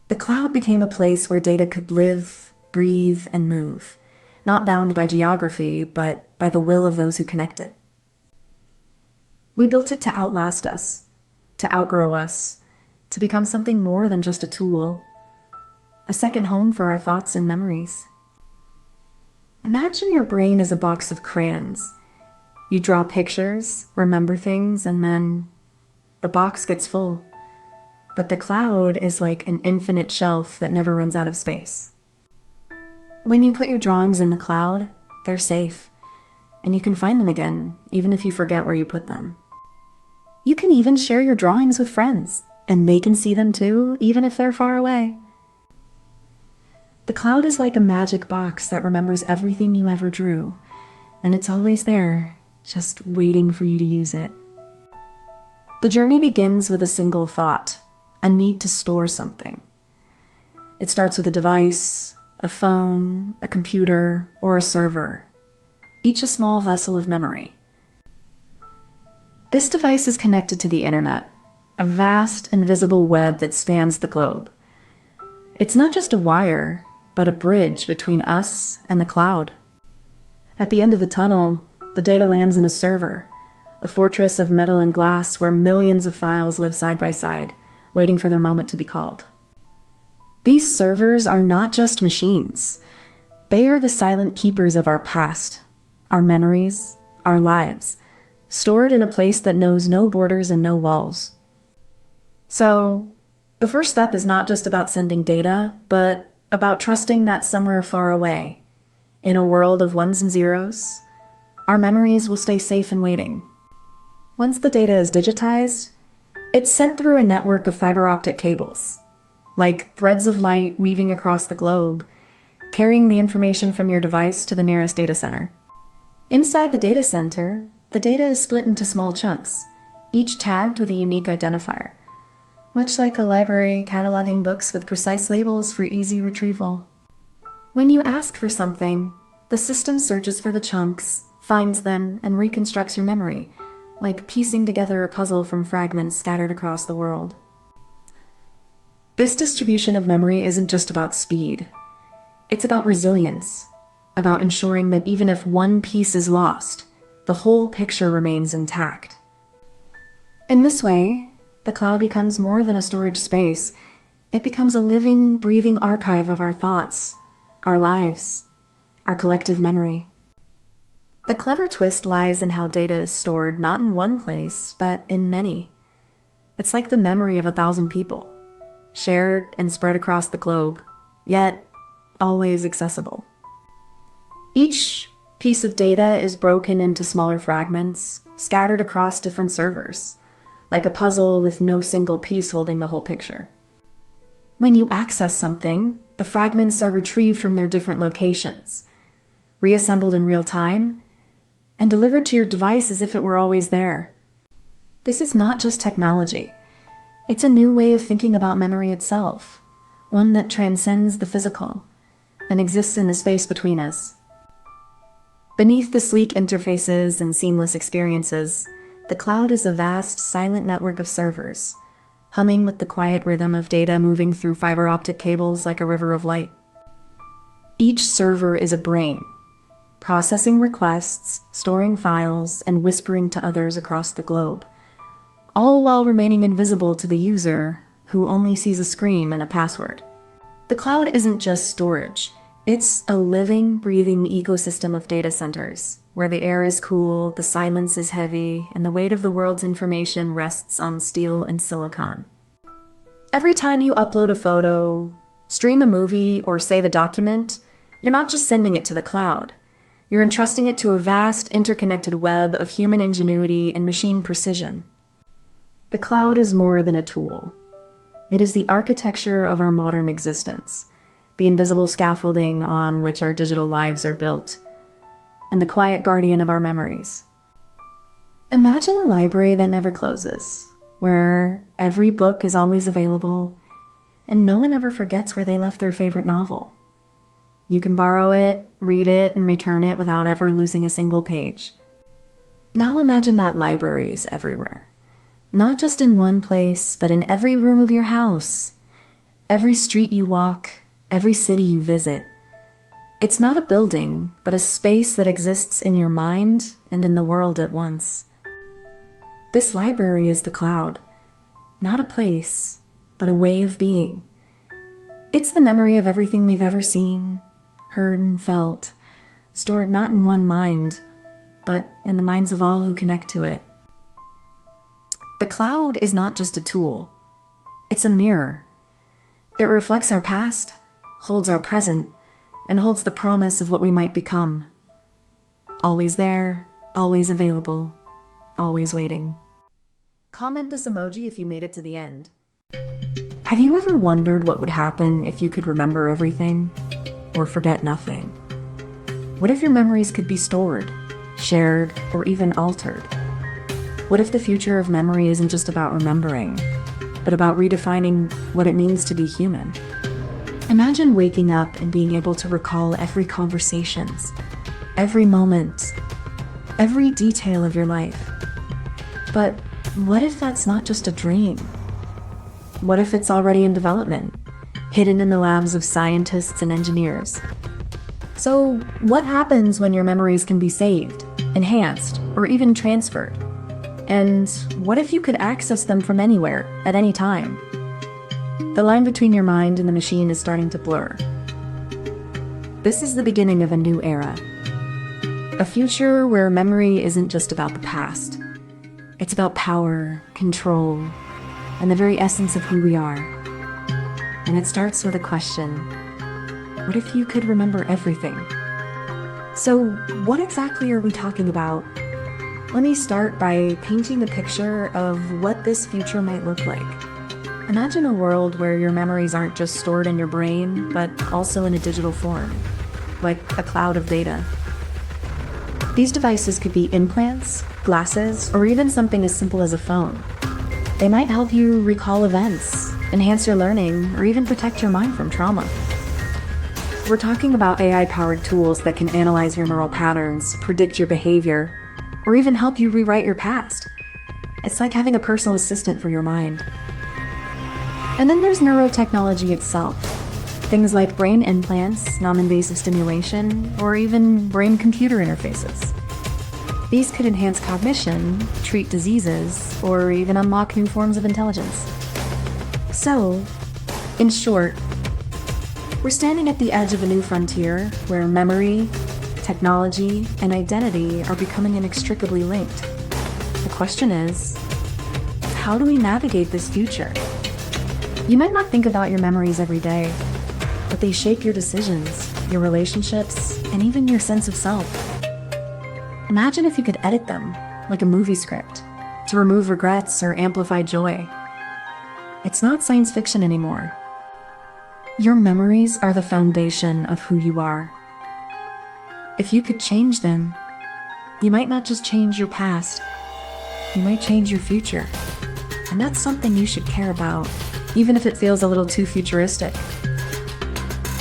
Speaker 1: The cloud became a place where data could live, breathe, and move, not bound by geography, but by the will of those who connect it. We built it to outlast us, to outgrow us, to become something more than just a tool, a second home for our thoughts and memories. Imagine your brain as a box of crayons. You draw pictures, remember things, and then the box gets full. But the cloud is like an infinite shelf that never runs out of space. When you put your drawings in the cloud, they're safe, and you can find them again, even if you forget where you put them. You can even share your drawings with friends, and they can see them too, even if they're far away. The cloud is like a magic box that remembers everything you ever drew, and it's always there, just waiting for you to use it. The journey begins with a single thought, a need to store something. It starts with a device, a phone, a computer, or a server, each a small vessel of memory. This device is connected to the internet, a vast, invisible web that spans the globe. It's not just a wire, but a bridge between us and the cloud. At the end of the tunnel, the data lands in a server, a fortress of metal and glass where millions of files live side by side, waiting for their moment to be called. These servers are not just machines. They are the silent keepers of our past, our memories, our lives, stored in a place that knows no borders and no walls. So, the first step is not just about sending data, but about trusting that somewhere far away, in a world of ones and zeros, our memories will stay safe and waiting. Once the data is digitized, it's sent through a network of fiber optic cables, like threads of light weaving across the globe, carrying the information from your device to the nearest data center. Inside the data center, the data is split into small chunks, each tagged with a unique identifier, much like a library cataloging books with precise labels for easy retrieval. When you ask for something, the system searches for the chunks, finds them, and reconstructs your memory, like piecing together a puzzle from fragments scattered across the world. This distribution of memory isn't just about speed. It's about resilience, about ensuring that even if one piece is lost, the whole picture remains intact. In this way, the cloud becomes more than a storage space. It becomes a living, breathing archive of our thoughts, our lives, our collective memory. The clever twist lies in how data is stored not in one place, but in many. It's like the memory of 1,000 people, shared and spread across the globe, yet always accessible. Each piece of data is broken into smaller fragments, scattered across different servers, like a puzzle with no single piece holding the whole picture. When you access something, the fragments are retrieved from their different locations, reassembled in real time, and delivered to your device as if it were always there. This is not just technology. It's a new way of thinking about memory itself, one that transcends the physical and exists in the space between us. Beneath the sleek interfaces and seamless experiences, the cloud is a vast, silent network of servers, humming with the quiet rhythm of data moving through fiber optic cables like a river of light. Each server is a brain, processing requests, storing files, and whispering to others across the globe, all while remaining invisible to the user who only sees a screen and a password. The cloud isn't just storage. It's a living, breathing ecosystem of data centers, where the air is cool, the silence is heavy, and the weight of the world's information rests on steel and silicon. Every time you upload a photo, stream a movie, or save a document, you're not just sending it to the cloud. You're entrusting it to a vast, interconnected web of human ingenuity and machine precision. The cloud is more than a tool. It is the architecture of our modern existence, the invisible scaffolding on which our digital lives are built, and the quiet guardian of our memories. Imagine a library that never closes, where every book is always available, and no one ever forgets where they left their favorite novel. You can borrow it, read it, and return it without ever losing a single page. Now imagine that library is everywhere. Not just in one place, but in every room of your house, every street you walk, every city you visit. It's not a building, but a space that exists in your mind and in the world at once. This library is the cloud, not a place, but a way of being. It's the memory of everything we've ever seen, heard, and felt, stored not in one mind, but in the minds of all who connect to it. The cloud is not just a tool. It's a mirror. It reflects our past, holds our present, and holds the promise of what we might become. Always there, always available, always waiting. Comment this emoji if you made it to the end. Have you ever wondered what would happen if you could remember everything or forget nothing? What if your memories could be stored, shared, or even altered? What if the future of memory isn't just about remembering, but about redefining what it means to be human? Imagine waking up and being able to recall every conversation, every moment, every detail of your life. But what if that's not just a dream? What if it's already in development, hidden in the labs of scientists and engineers? So what happens when your memories can be saved, enhanced, or even transferred? And what if you could access them from anywhere, at any time? The line between your mind and the machine is starting to blur. This is the beginning of a new era. A future where memory isn't just about the past. It's about power, control, and the very essence of who we are. And it starts with a question. What if you could remember everything? So what exactly are we talking about? Let me start by painting a picture of what this future might look like. Imagine a world where your memories aren't just stored in your brain, but also in a digital form, like a cloud of data. These devices could be implants, glasses, or even something as simple as a phone. They might help you recall events, enhance your learning, or even protect your mind from trauma. We're talking about AI-powered tools that can analyze your neural patterns, predict your behavior, or even help you rewrite your past. It's like having a personal assistant for your mind. And then there's neurotechnology itself. Things like brain implants, non-invasive stimulation, or even brain-computer interfaces. These could enhance cognition, treat diseases, or even unlock new forms of intelligence. So, in short, we're standing at the edge of a new frontier where memory, Technology and identity are becoming inextricably linked. The question is, how do we navigate this future? You might not think about your memories every day, but they shape your decisions, your relationships, and even your sense of self. Imagine if you could edit them, like a movie script, to remove regrets or amplify joy. It's not science fiction anymore. Your memories are the foundation of who you are. If you could change them, you might not just change your past, you might change your future. And that's something you should care about, even if it feels a little too futuristic.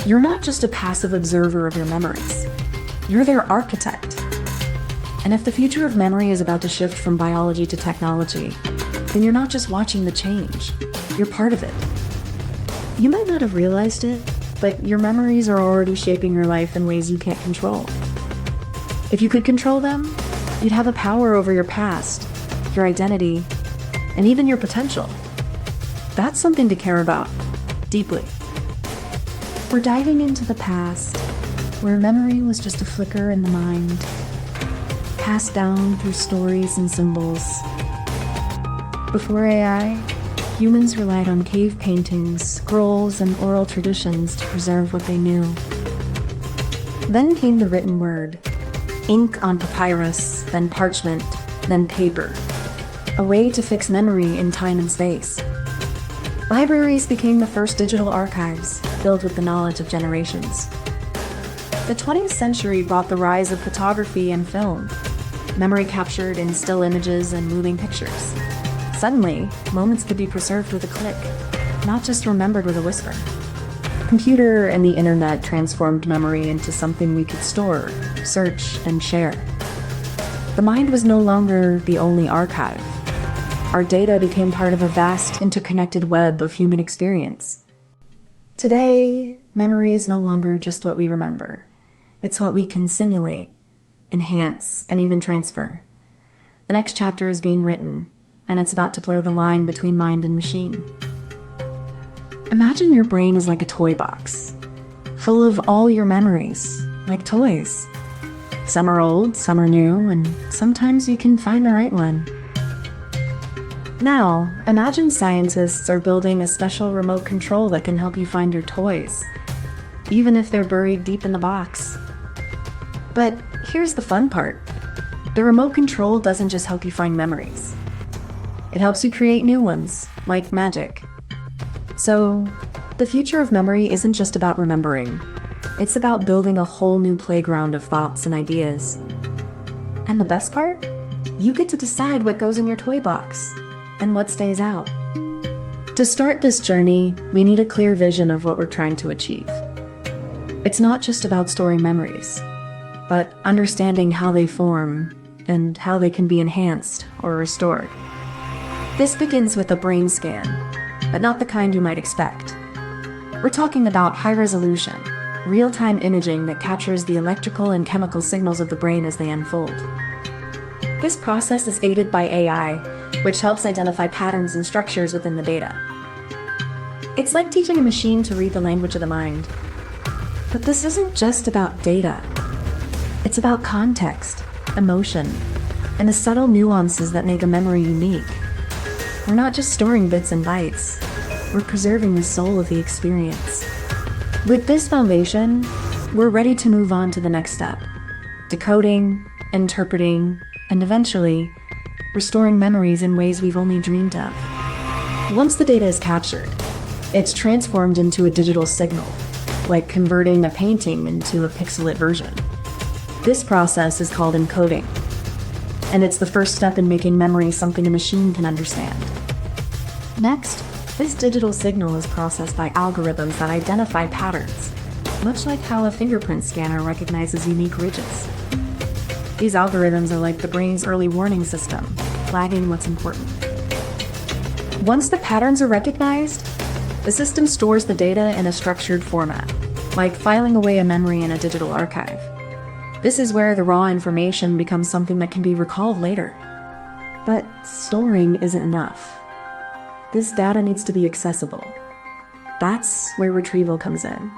Speaker 1: You're not just a passive observer of your memories. You're their architect. And if the future of memory is about to shift from biology to technology, then you're not just watching the change, you're part of it. You might not have realized it, but your memories are already shaping your life in ways you can't control. If you could control them, you'd have a power over your past, your identity, and even your potential. That's something to care about, deeply. We're diving into the past, where memory was just a flicker in the mind, passed down through stories and symbols. Before AI, humans relied on cave paintings, scrolls, and oral traditions to preserve what they knew. Then came the written word, ink on papyrus, then parchment, then paper, a way to fix memory in time and space. Libraries became the first digital archives, filled with the knowledge of generations. The 20th century brought the rise of photography and film, memory captured in still images and moving pictures. Suddenly, moments could be preserved with a click, not just remembered with a whisper. Computer and the internet transformed memory into something we could store, search, and share. The mind was no longer the only archive. Our data became part of a vast, interconnected web of human experience. Today, memory is no longer just what we remember. It's what we can simulate, enhance, and even transfer. The next chapter is being written, and it's about to blur the line between mind and machine. Imagine your brain is like a toy box, full of all your memories, like toys. Some are old, some are new, and sometimes you can find the right one. Now, imagine scientists are building a special remote control that can help you find your toys, even if they're buried deep in the box. But here's the fun part. The remote control doesn't just help you find memories. It helps you create new ones, like magic. So, the future of memory isn't just about remembering. It's about building a whole new playground of thoughts and ideas. And the best part? You get to decide what goes in your toy box and what stays out. To start this journey, we need a clear vision of what we're trying to achieve. It's not just about storing memories, but understanding how they form and how they can be enhanced or restored. This begins with a brain scan, but not the kind you might expect. We're talking about high-resolution, real-time imaging that captures the electrical and chemical signals of the brain as they unfold. This process is aided by AI, which helps identify patterns and structures within the data. It's like teaching a machine to read the language of the mind. But this isn't just about data. It's about context, emotion, and the subtle nuances that make a memory unique. We're not just storing bits and bytes. We're preserving the soul of the experience. With this foundation, we're ready to move on to the next step: decoding, interpreting, and eventually, restoring memories in ways we've only dreamed of. Once the data is captured, it's transformed into a digital signal, like converting a painting into a pixelate version. This process is called encoding, and it's the first step in making memory something a machine can understand. Next, this digital signal is processed by algorithms that identify patterns, much like how a fingerprint scanner recognizes unique ridges. These algorithms are like the brain's early warning system, flagging what's important. Once the patterns are recognized, the system stores the data in a structured format, like filing away a memory in a digital archive. This is where the raw information becomes something that can be recalled later. But storing isn't enough. This data needs to be accessible. That's where retrieval comes in.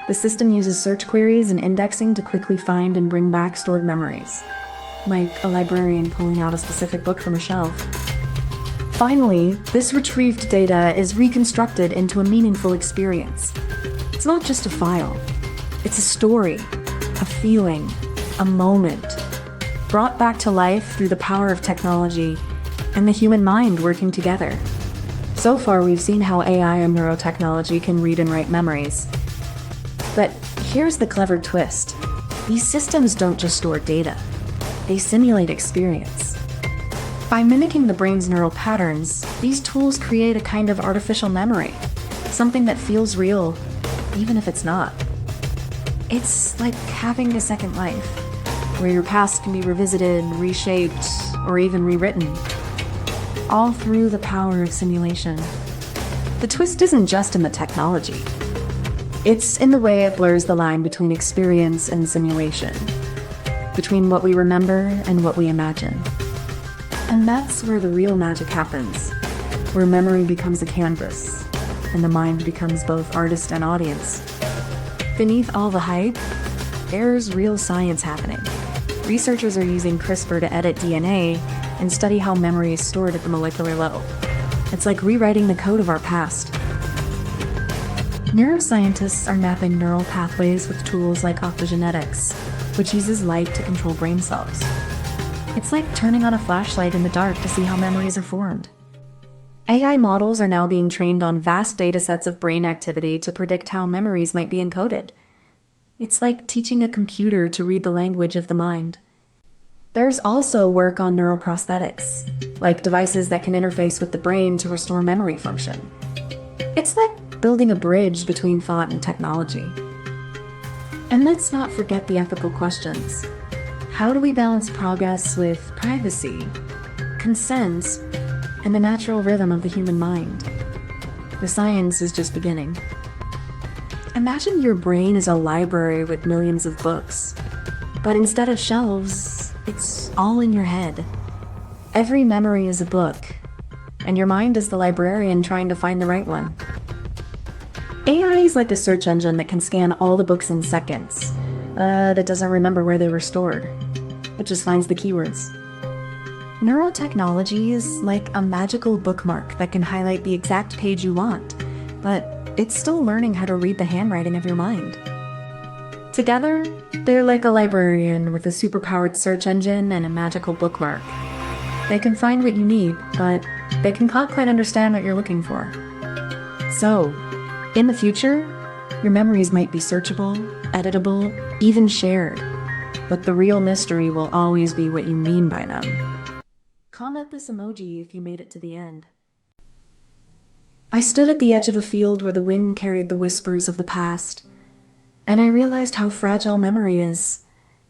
Speaker 1: The system uses search queries and indexing to quickly find and bring back stored memories, like a librarian pulling out a specific book from a shelf. Finally, this retrieved data is reconstructed into a meaningful experience. It's not just a file. It's a story, a feeling, a moment, brought back to life through the power of technology and the human mind working together. So far, we've seen how AI and neurotechnology can read and write memories. But here's the clever twist. These systems don't just store data. They simulate experience. By mimicking the brain's neural patterns, these tools create a kind of artificial memory, something that feels real, even if it's not. It's like having a second life, where your past can be revisited, reshaped, or even rewritten, all through the power of simulation. The twist isn't just in the technology. It's in the way it blurs the line between experience and simulation, between what we remember and what we imagine. And that's where the real magic happens, where memory becomes a canvas, and the mind becomes both artist and audience. Beneath all the hype, there's real science happening. Researchers are using CRISPR to edit DNA and study how memory is stored at the molecular level. It's like rewriting the code of our past. Neuroscientists are mapping neural pathways with tools like optogenetics, which uses light to control brain cells. It's like turning on a flashlight in the dark to see how memories are formed. AI models are now being trained on vast datasets of brain activity to predict how memories might be encoded. It's like teaching a computer to read the language of the mind. There's also work on neuroprosthetics, like devices that can interface with the brain to restore memory function. It's like building a bridge between thought and technology. And let's not forget the ethical questions. How do we balance progress with privacy, consent, and the natural rhythm of the human mind? The science is just beginning. Imagine your brain is a library with millions of books, but instead of shelves, it's all in your head. Every memory is a book, and your mind is the librarian trying to find the right one. AI is like a search engine that can scan all the books in seconds, that doesn't remember where they were stored. It just finds the keywords. Neurotechnology is like a magical bookmark that can highlight the exact page you want, but it's still learning how to read the handwriting of your mind. Together, they're like a librarian with a superpowered search engine and a magical bookmark. They can find what you need, but they can't quite understand what you're looking for. So, in the future, your memories might be searchable, editable, even shared, but the real mystery will always be what you mean by them. Comment this emoji if you made it to the end. I stood at the edge of a field where the wind carried the whispers of the past, and I realized how fragile memory is,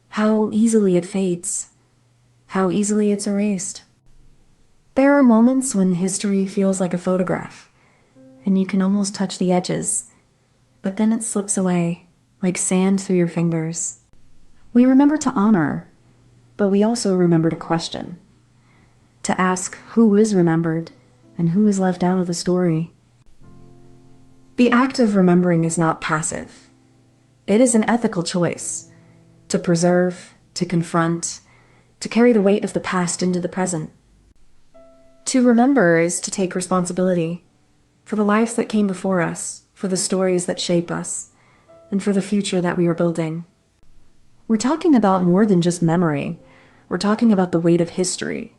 Speaker 1: how easily it fades, how easily it's erased. There are moments when history feels like a photograph, and you can almost touch the edges, but then it slips away, like sand through your fingers. We remember to honor, but we also remember to question, to ask who is remembered and who is left out of the story. The act of remembering is not passive. It is an ethical choice, to preserve, to confront, to carry the weight of the past into the present. To remember is to take responsibility for the lives that came before us, for the stories that shape us, and for the future that we are building. We're talking about more than just memory. We're talking about the weight of history,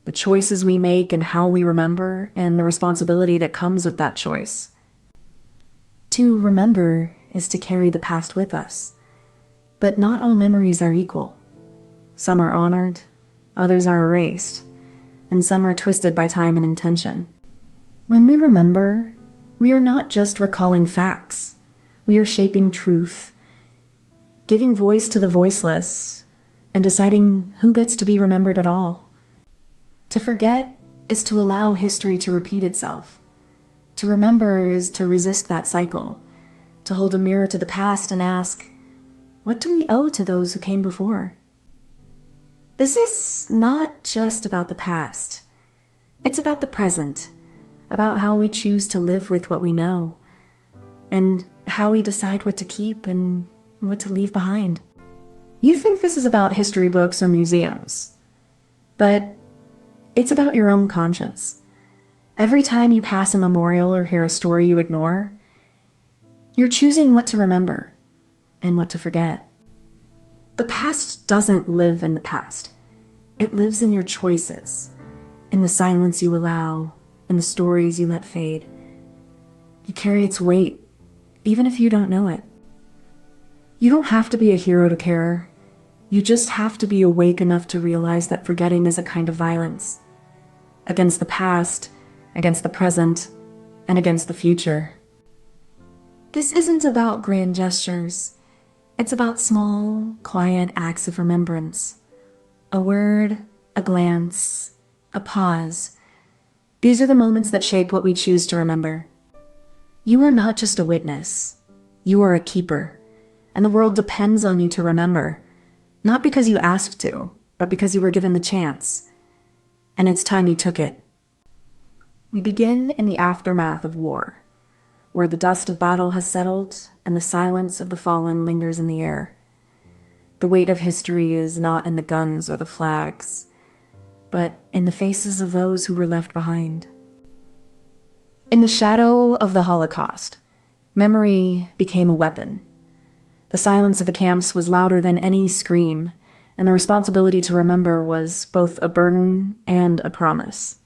Speaker 1: the choices we make and how we remember, and the responsibility that comes with that choice. To remember is to carry the past with us. But not all memories are equal. Some are honored, others are erased, and some are twisted by time and intention. When we remember, we are not just recalling facts. We are shaping truth, giving voice to the voiceless, and deciding who gets to be remembered at all. To forget is to allow history to repeat itself. To remember is to resist that cycle, to hold a mirror to the past and ask, what do we owe to those who came before? This is not just about the past. It's about the present, about how we choose to live with what we know, and how we decide what to keep and what to leave behind. You think this is about history books or museums, but it's about your own conscience. Every time you pass a memorial or hear a story you ignore, you're choosing what to remember and what to forget. The past doesn't live in the past. It lives in your choices, in the silence you allow, in the stories you let fade. You carry its weight, even if you don't know it. You don't have to be a hero to care. You just have to be awake enough to realize that forgetting is a kind of violence. Against the past, against the present, and against the future. This isn't about grand gestures. It's about small, quiet acts of remembrance. A word, a glance, a pause. These are the moments that shape what we choose to remember. You are not just a witness. You are a keeper. And the world depends on you to remember. Not because you asked to, but because you were given the chance. And it's time you took it. We begin in the aftermath of war, where the dust of battle has settled and the silence of the fallen lingers in the air. The weight of history is not in the guns or the flags, but in the faces of those who were left behind. In the shadow of the Holocaust, memory became a weapon. The silence of the camps was louder than any scream, and the responsibility to remember was both a burden and a promise.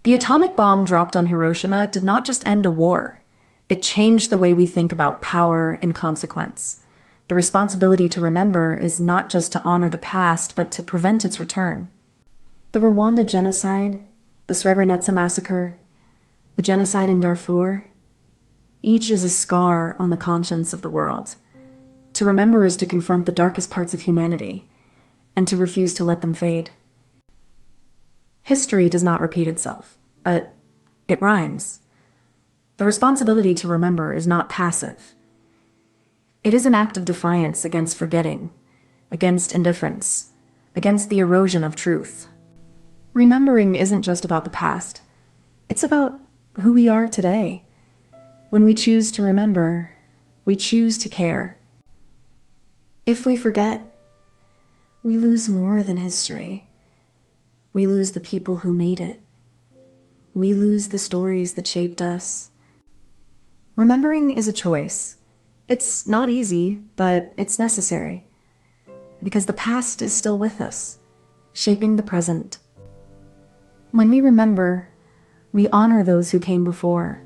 Speaker 1: The atomic bomb dropped on Hiroshima did not just end a war. It changed the way we think about power and consequence. The responsibility to remember is not just to honor the past, but to prevent its return. The Rwanda genocide, the Srebrenica massacre, the genocide in Darfur, each is a scar on the conscience of the world. To remember is to confront the darkest parts of humanity, and to refuse to let them fade. History does not repeat itself, but it rhymes. The responsibility to remember is not passive. It is an act of defiance against forgetting, against indifference, against the erosion of truth. Remembering isn't just about the past. It's about who we are today. When we choose to remember, we choose to care. If we forget, we lose more than history. We lose the people who made it. We lose the stories that shaped us. Remembering is a choice. It's not easy, but it's necessary. Because the past is still with us, shaping the present. When we remember, we honor those who came before,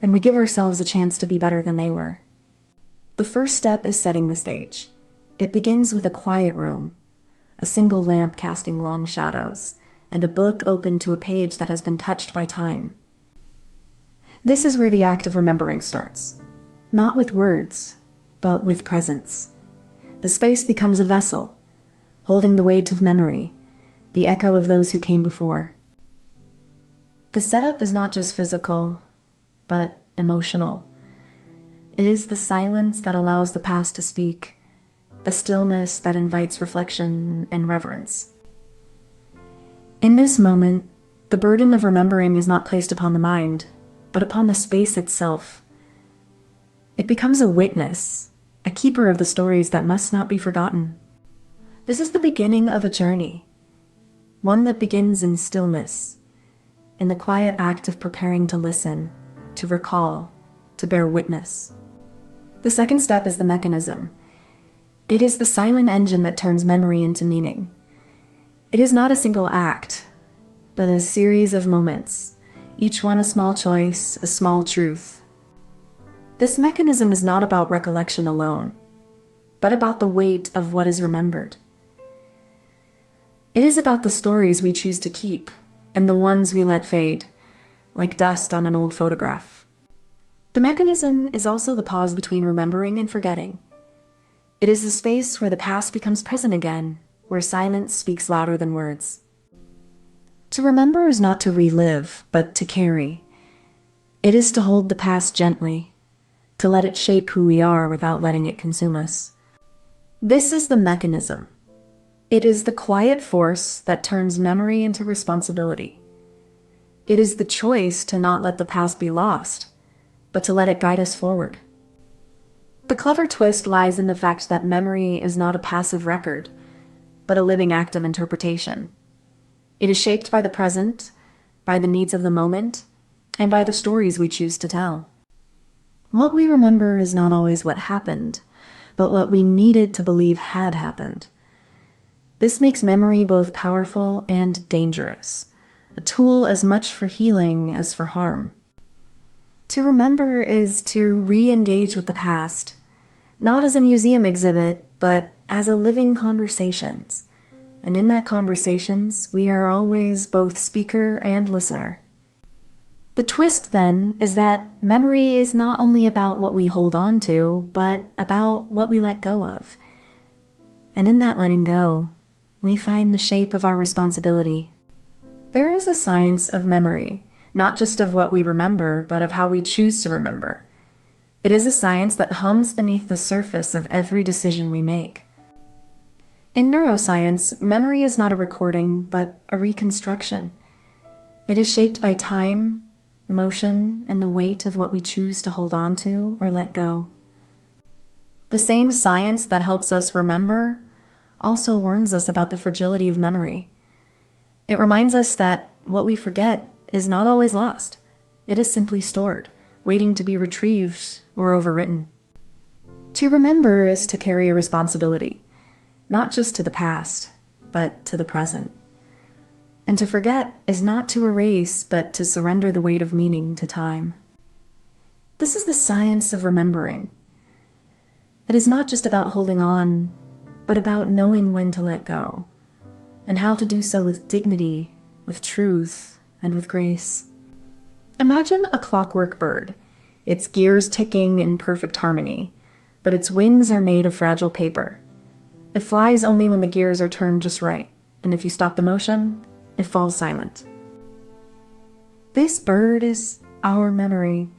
Speaker 1: and we give ourselves a chance to be better than they were. The first step is setting the stage. It begins with a quiet room, a single lamp casting long shadows, and a book open to a page that has been touched by time. This is where the act of remembering starts. Not with words, but with presence. The space becomes a vessel, holding the weight of memory, the echo of those who came before. The setup is not just physical, but emotional. It is the silence that allows the past to speak, the stillness that invites reflection and reverence. In this moment, the burden of remembering is not placed upon the mind, but upon the space itself. It becomes a witness, a keeper of the stories that must not be forgotten. This is the beginning of a journey, one that begins in stillness, in the quiet act of preparing to listen, to recall, to bear witness. The second step is the mechanism. It is the silent engine that turns memory into meaning. It is not a single act, but a series of moments, each one a small choice, a small truth. This mechanism is not about recollection alone, but about the weight of what is remembered. It is about the stories we choose to keep and the ones we let fade, like dust on an old photograph. The mechanism is also the pause between remembering and forgetting. It is the space where the past becomes present again, where silence speaks louder than words. To remember is not to relive, but to carry. It is to hold the past gently, to let it shape who we are without letting it consume us. This is the mechanism. It is the quiet force that turns memory into responsibility. It is the choice to not let the past be lost, but to let it guide us forward. The clever twist lies in the fact that memory is not a passive record, but a living act of interpretation. It is shaped by the present, by the needs of the moment, and by the stories we choose to tell. What we remember is not always what happened, but what we needed to believe had happened. This makes memory both powerful and dangerous, a tool as much for healing as for harm. To remember is to re-engage with the past, not as a museum exhibit, but as a living conversations. And in that conversations, we are always both speaker and listener. The twist, then, is that memory is not only about what we hold on to, but about what we let go of. And in that letting go, we find the shape of our responsibility. There is a science of memory, not just of what we remember, but of how we choose to remember. It is a science that hums beneath the surface of every decision we make. In neuroscience, memory is not a recording, but a reconstruction. It is shaped by time, emotion, and the weight of what we choose to hold on to or let go. The same science that helps us remember also warns us about the fragility of memory. It reminds us that what we forget is not always lost. It is simply stored, waiting to be retrieved or overwritten. To remember is to carry a responsibility, not just to the past, but to the present. And to forget is not to erase, but to surrender the weight of meaning to time. This is the science of remembering. It is not just about holding on, but about knowing when to let go, and how to do so with dignity, with truth, and with grace. Imagine a clockwork bird, its gears ticking in perfect harmony, but its wings are made of fragile paper. It flies only when the gears are turned just right, and if you stop the motion, it falls silent. This bird is our memory.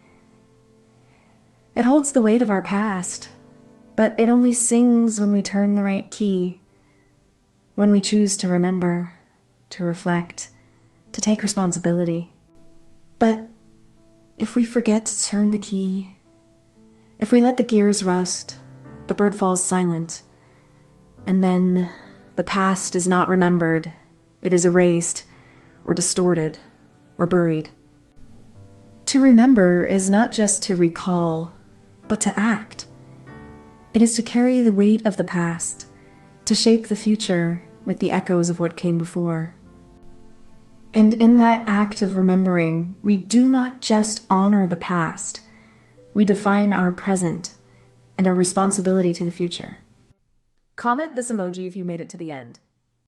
Speaker 1: It holds the weight of our past, but it only sings when we turn the right key, when we choose to remember, to reflect, to take responsibility. But if we forget to turn the key, if we let the gears rust, the bird falls silent, and then the past is not remembered. It is erased, or distorted, or buried. To remember is not just to recall, but to act. It is to carry the weight of the past, to shape the future with the echoes of what came before. And in that act of remembering, we do not just honor the past, we define our present and our responsibility to the future. Comment this emoji if you made it to the end.